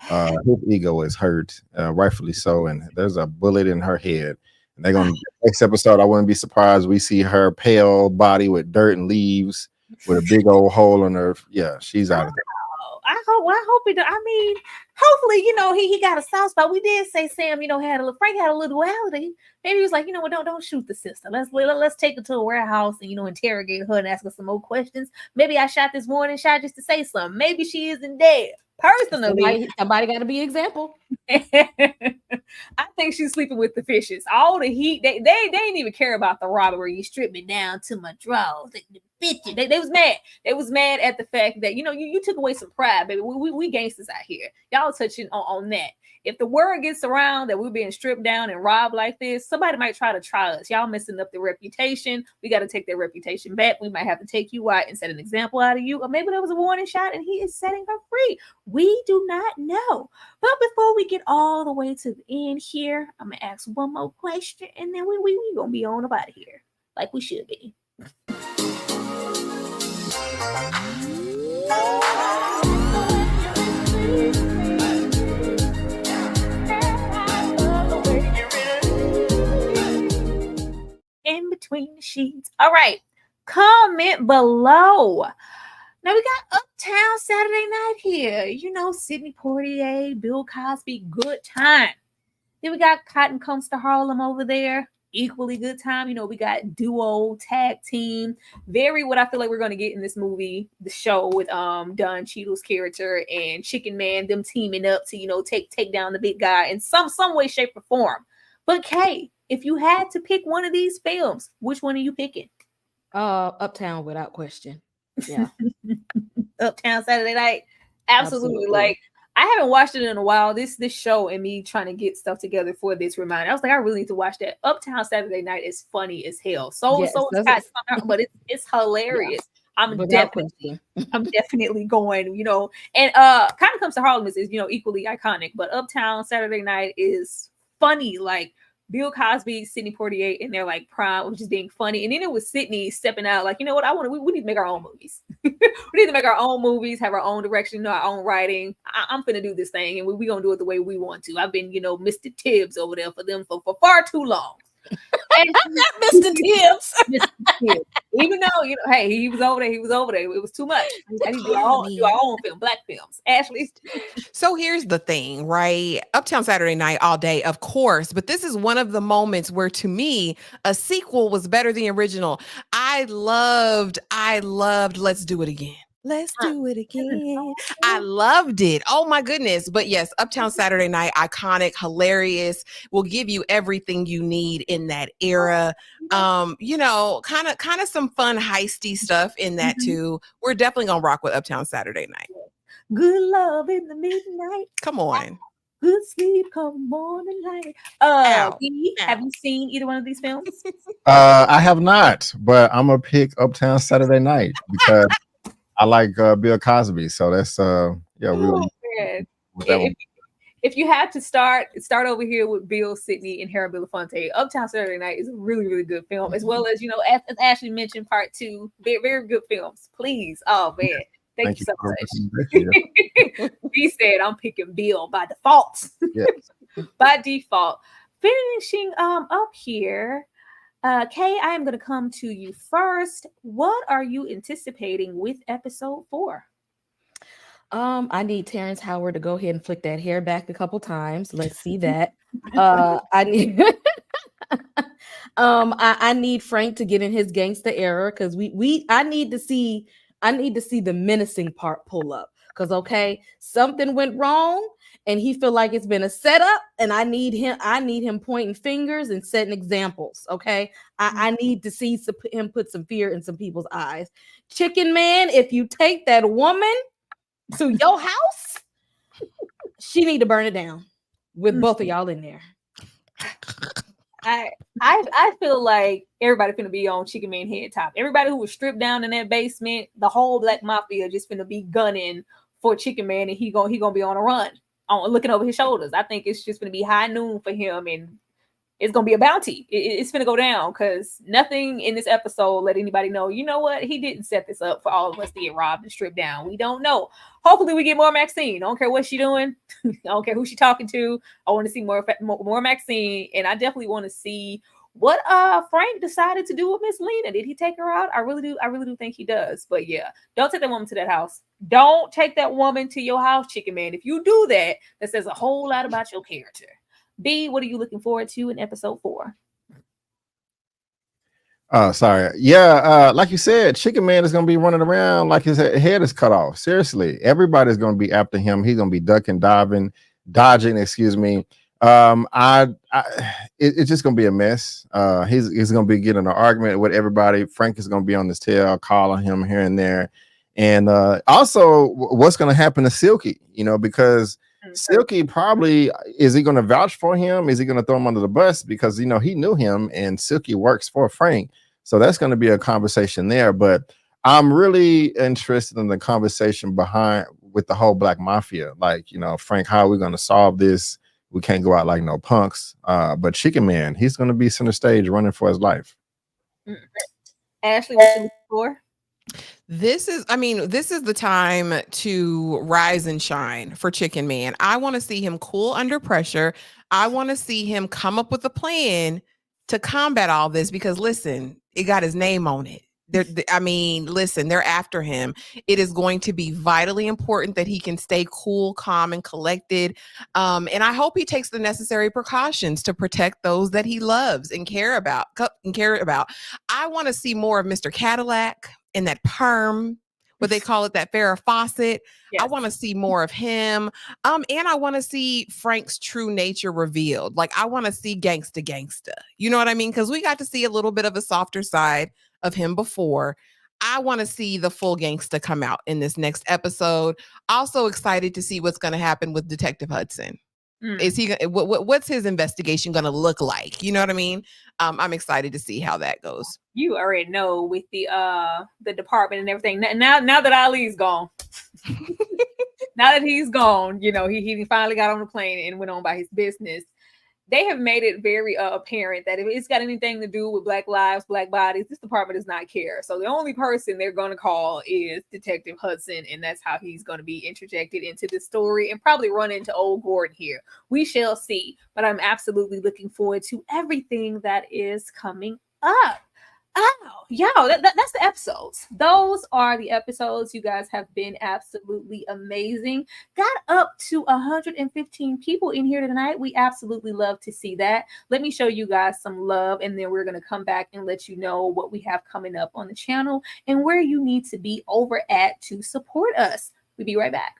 [SPEAKER 7] his ego is hurt, rightfully so, and there's a bullet in her head. And they're gonna next episode. I wouldn't be surprised we see her pale body with dirt and leaves, with a big old hole in her. Yeah, she's out of there.
[SPEAKER 5] I hope he. I mean, hopefully, he got a soft spot. We did say Sam, Frank had a little duality. Maybe he was like, don't shoot the sister. Let's take her to a warehouse and interrogate her and ask her some more questions. Maybe I shot this warning shot just to say something. Maybe she isn't dead. Personally,
[SPEAKER 6] somebody got to be example.
[SPEAKER 5] I think she's sleeping with the fishes. All the heat, they didn't even care about the robbery. You stripped me down to my drawers. They was mad. They was mad at the fact that you took away some pride, baby. We gangsters out here. Y'all touching on that. If the word gets around that we're being stripped down and robbed like this, somebody might try to try us. Y'all messing up the reputation. We got to take their reputation back. We might have to take you out and set an example out of you. Or maybe there was a warning shot and he is setting her free. We do not know. But before we get all the way to the end here, I'm going to ask one more question and then we going to be on about it here like we should be. In between the sheets. All right. Comment below. Now we got Uptown Saturday Night here. Sidney Poitier, Bill Cosby, good time. Then we got Cotton Comes to Harlem over there. Equally good time. We got duo, tag team. Very what I feel like we're going to get in this movie, the show with Don Cheadle's character and Chicken Man, them teaming up to, take down the big guy in some way, shape, or form. But Kay, if you had to pick one of these films, which one are you picking?
[SPEAKER 6] Uptown, without question. Yeah.
[SPEAKER 5] Uptown Saturday Night. Absolutely. Like, I haven't watched it in a while. This show and me trying to get stuff together for this reminder. I was like, I really need to watch that. Uptown Saturday Night is funny as hell. But it's hilarious. Yeah. I'm definitely going, and Kind of Comes to Harlem is equally iconic, but Uptown Saturday Night is funny. Like Bill Cosby, Sidney Poitier in their like prime, which is being funny. And then it was Sidney stepping out like, what, we need to make our own movies. We need to make our own movies, have our own direction, our own writing. I'm finna do this thing and we're going to do it the way we want to. I've been, Mr. Tibbs over there for them for far too long. And Mr. Tibbs. Even though, hey, he was over there. It was too much. I need to do our own film, black films. Ashley.
[SPEAKER 8] So here's the thing, right? Uptown Saturday Night all day, of course. But this is one of the moments where, to me, a sequel was better than the original. I loved Let's Do It Again. Let's do it again. I loved it. Oh my goodness. But yes, Uptown Saturday Night, iconic, hilarious, will give you everything you need in that era. Kind of some fun heisty stuff in that too. We're definitely gonna rock with Uptown Saturday Night.
[SPEAKER 5] Good love in the midnight.
[SPEAKER 8] Come on.
[SPEAKER 5] Good sleep come morning light. Have you seen either one of these films?
[SPEAKER 7] I have not, but I'm gonna pick Uptown Saturday Night because I like Bill Cosby, so that's
[SPEAKER 5] if you had to start over here with Bill, Sidney, and Harold Belafonte, Uptown Saturday Night is a really, really good film, as well as as Ashley mentioned, Part 2, very, very good films. Please, oh man, Thank you so
[SPEAKER 7] for the
[SPEAKER 5] much.
[SPEAKER 7] recommendation.
[SPEAKER 5] He said I'm picking Bill by default.
[SPEAKER 7] Yes.
[SPEAKER 5] By default. Finishing up here. Kay, I am going to come to you first. What are you anticipating with episode 4?
[SPEAKER 6] I need Terrence Howard to go ahead and flick that hair back a couple times. Let's see that. I need I need Frank to get in his gangster era because I need to see the menacing part pull up. Because okay, something went wrong and he feel like it's been a setup, and I need him pointing fingers and setting examples. Okay. I need to see him put some fear in some people's eyes. Chicken Man, if you take that woman to your house, she need to burn it down with both of y'all in there.
[SPEAKER 5] I feel like everybody finna be on Chicken Man head top. Everybody who was stripped down in that basement, the whole Black Mafia just finna be gunning for Chicken Man, and he gonna be on a run, on looking over his shoulders. I think it's just gonna be high noon for him, and it's gonna be a bounty. It's gonna go down because nothing in this episode let anybody know, you know what, he didn't set this up for all of us to get robbed and stripped down. We don't know. Hopefully we get more Maxine. I don't care what she's doing. I don't care who she's talking to. I want to see more Maxine, and I definitely want to see what Frank decided to do with Miss Lena. Did he take her out? I really do think he does. But yeah, don't take that woman to that house. Don't take that woman to your house, Chicken Man. If you do that, that says a whole lot about your character. B, what are you looking forward to in episode 4?
[SPEAKER 7] Sorry. Yeah, like you said, Chicken Man is gonna be running around like his head is cut off. Seriously, everybody's gonna be after him. He's gonna be ducking, dodging. Excuse me. It's just gonna be a mess. He's gonna be getting an argument with everybody. Frank is gonna be on his tail, calling him here and there, and also what's gonna happen to Silky? You know, because Silky probably, is he going to vouch for him? Is he going to throw him under the bus? Because, you know, he knew him and Silky works for Frank. So that's going to be a conversation there. But I'm really interested in the conversation behind with the whole Black Mafia. Like, you know, Frank, how are we going to solve this? We can't go out like no punks. But Chicken Man, he's going to be center stage running for his life.
[SPEAKER 5] Ashley, what you looking for?
[SPEAKER 8] This is the time to rise and shine for Chicken Man. I want to see him cool under pressure. I want to see him come up with a plan to combat all this because listen, it got his name on it. They're after him. It is going to be vitally important that he can stay cool, calm, and collected. And I hope he takes the necessary precautions to protect those that he loves and care about. I want to see more of Mr. Cadillac and that perm, what they call it, that Farrah Fawcett. Yes. I want to see more of him. And I want to see Frank's true nature revealed. Like, I want to see gangsta. You know what I mean? Because we got to see a little bit of a softer side of him before. I want to see the full gangsta come out in this next episode. Also excited to see what's going to happen with Detective Hudson. Is he what's his investigation going to look like? You know what I mean? I'm excited to see how that goes.
[SPEAKER 5] You already know with the department and everything. Now that Ali's gone, now that he's gone, you know, he finally got on the plane and went on by his business. They have made it very apparent that if it's got anything to do with Black lives, Black bodies, this department does not care. So the only person they're going to call is Detective Hudson, and that's how he's going to be interjected into the story and probably run into old Gordon here. We shall see, but I'm absolutely looking forward to everything that is coming up. Oh, that's the episodes. Those are the episodes. You guys have been absolutely amazing. Got up to 115 people in here tonight. We absolutely love to see that. Let me show you guys some love, and then we're going to come back and let you know what we have coming up on the channel and where you need to be over at to support us. We'll be right back.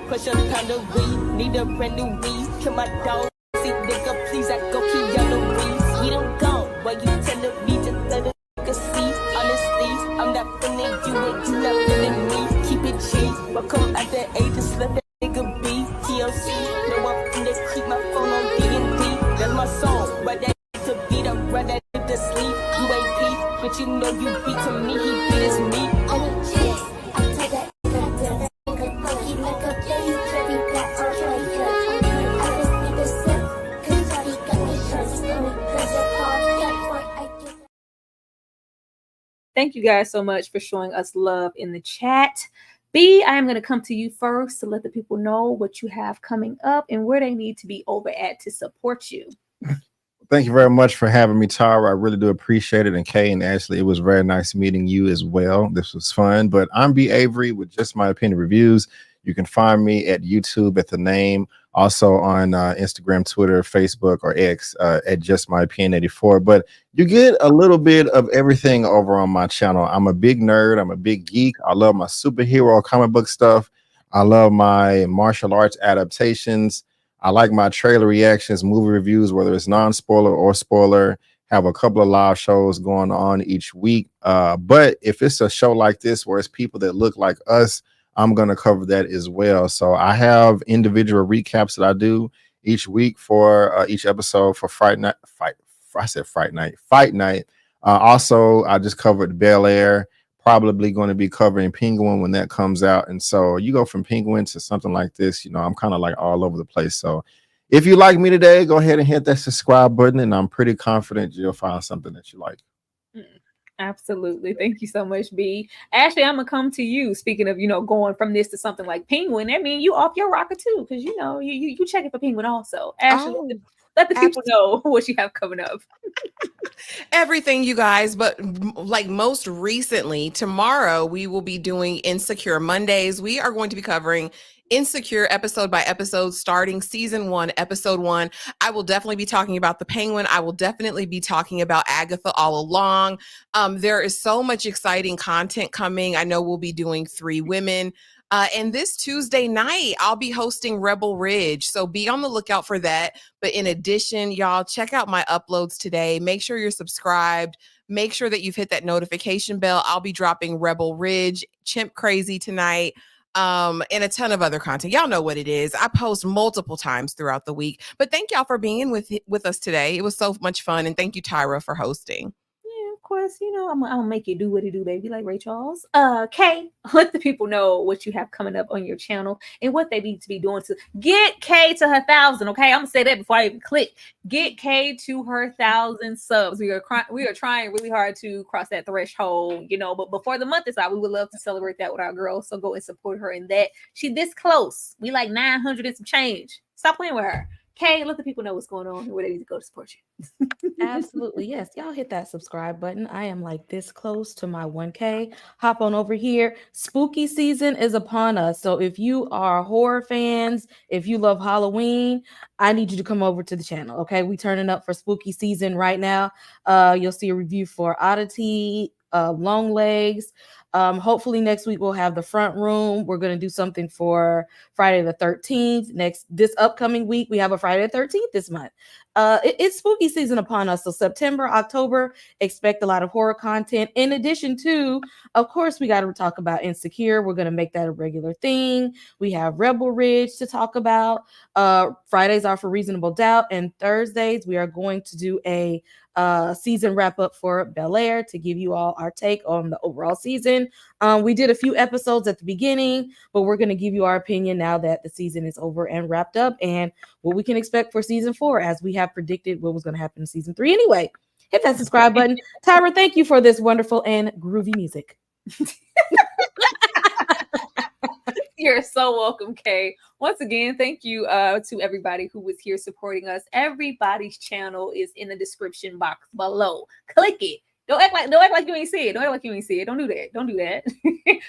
[SPEAKER 12] Push a pound of weed, need a brand new weed. Kill my dog, see nigga, please, I go Keanu Reeves. We don't go, why you telling me just let a nigga see? Honestly, I'm not feeling you and you not feeling me. Keep it cheap, welcome at the age, just let that nigga be. TLC, no I'm finna keep my phone on D&D. That's my song, but that to beat up, run that to sleep. You ain't know you beat to me, he beat his me.
[SPEAKER 5] Thank you guys so much for showing us love in the chat. B, I am going to come to you first to let the people know what you have coming up and where they need to be over at to support you.
[SPEAKER 7] Thank you very much for having me, Tara. I really do appreciate it. And Kay and Ashley, it was very nice meeting you as well. This was fun. But I'm B. Avery with Just My Opinion Reviews. You can find me at YouTube at the name, also on Instagram, Twitter, Facebook, or X at Just My Opinion 84. But you get a little bit of everything over on my channel. I'm a big nerd. I'm a big geek. I love my superhero comic book stuff. I love my martial arts adaptations. I like my trailer reactions, movie reviews, whether it's non-spoiler or spoiler. Have a couple of live shows going on each week. But if it's a show like this where it's people that look like us, I'm going to cover that as well. So I have individual recaps that I do each week for each episode for Fight Night. Also, I just covered Bel Air. Probably going to be covering Penguin when that comes out. And so you go from Penguin to something like this, you know, I'm kind of like all over the place. So if you like me today, go ahead and hit that subscribe button. And I'm pretty confident you'll find something that you like.
[SPEAKER 5] Absolutely. Thank you so much, B. Ashley, I'm going to come to you. Speaking of, you know, going from this to something like Penguin, I mean, you off your rocker too, because, you know, you check it for Penguin also. Ashley, let the people know what you have coming up.
[SPEAKER 8] Everything, you guys, but like most recently, tomorrow we will be doing Insecure Mondays. We are going to be covering Insecure episode by episode, starting season 1, episode 1. I will definitely be talking about the Penguin. I will definitely be talking about Agatha all along. There is so much exciting content coming. I know we'll be doing 3 Women. And this Tuesday night, I'll be hosting Rebel Ridge. So be on the lookout for that. But in addition, y'all, check out my uploads today. Make sure you're subscribed. Make sure that you've hit that notification bell. I'll be dropping Rebel Ridge, Chimp Crazy tonight, and a ton of other content. Y'all know what it is. I post multiple times throughout the week. But thank y'all for being with us today. It was so much fun. And thank you, Tyra, for hosting.
[SPEAKER 5] Of course, you know, I'm gonna make you do what it do, baby, like Ray Charles. Kay, let the people know what you have coming up on your channel and what they need to be doing to get Kay to her 1,000. Okay, I'm gonna say that before I even click. Get Kay to her 1,000 subs. We are trying really hard to cross that threshold, you know. But before the month is out, we would love to celebrate that with our girls. So go and support her in that. She this close. We like 900 and some change. Stop playing with her. Kay, let the people know what's going on and where they need to go to support you.
[SPEAKER 6] Absolutely. Yes. Y'all hit that subscribe button. I am like this close to my 1K. Hop on over here. Spooky season is upon us. So if you are horror fans, if you love Halloween, I need you to come over to the channel. Okay. We turning up for spooky season right now. You'll see a review for Oddity, Long Legs. Hopefully next week we'll have the front room. We're going to do something for Friday the 13th. This upcoming week, we have a Friday the 13th this month. It's spooky season upon us. So September, October, expect a lot of horror content. In addition to, of course, we got to talk about Insecure. We're going to make that a regular thing. We have Rebel Ridge to talk about. Fridays are for Reasonable Doubt. And Thursdays, we are going to do a season wrap up for Bel Air to give you all our take on the overall season. We did a few episodes at the beginning, but we're going to give you our opinion now that the season is over and wrapped up, and what we can expect for season 4, as we have predicted what was going to happen in season 3 anyway. Hit that subscribe button. Tyra, thank you for this wonderful and groovy music.
[SPEAKER 5] You're so welcome, Kay. Once again, thank you to everybody who was here supporting us. Everybody's channel is in the description box below. Click it. Don't act like you ain't see it. Don't act like you ain't see it. Don't do that. Don't do that.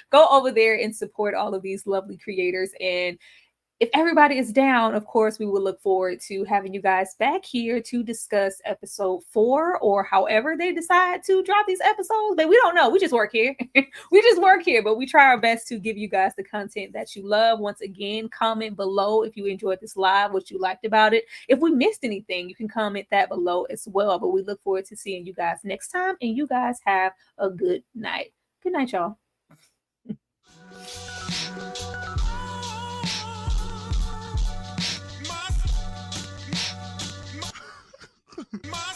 [SPEAKER 5] Go over there and support all of these lovely creators. And if everybody is down, of course, we will look forward to having you guys back here to discuss episode 4 or however they decide to drop these episodes. But we don't know. We just work here. We just work here, but we try our best to give you guys the content that you love. Once again, comment below if you enjoyed this live, what you liked about it. If we missed anything, you can comment that below as well. But we look forward to seeing you guys next time. And you guys have a good night. Good night, y'all.
[SPEAKER 4] My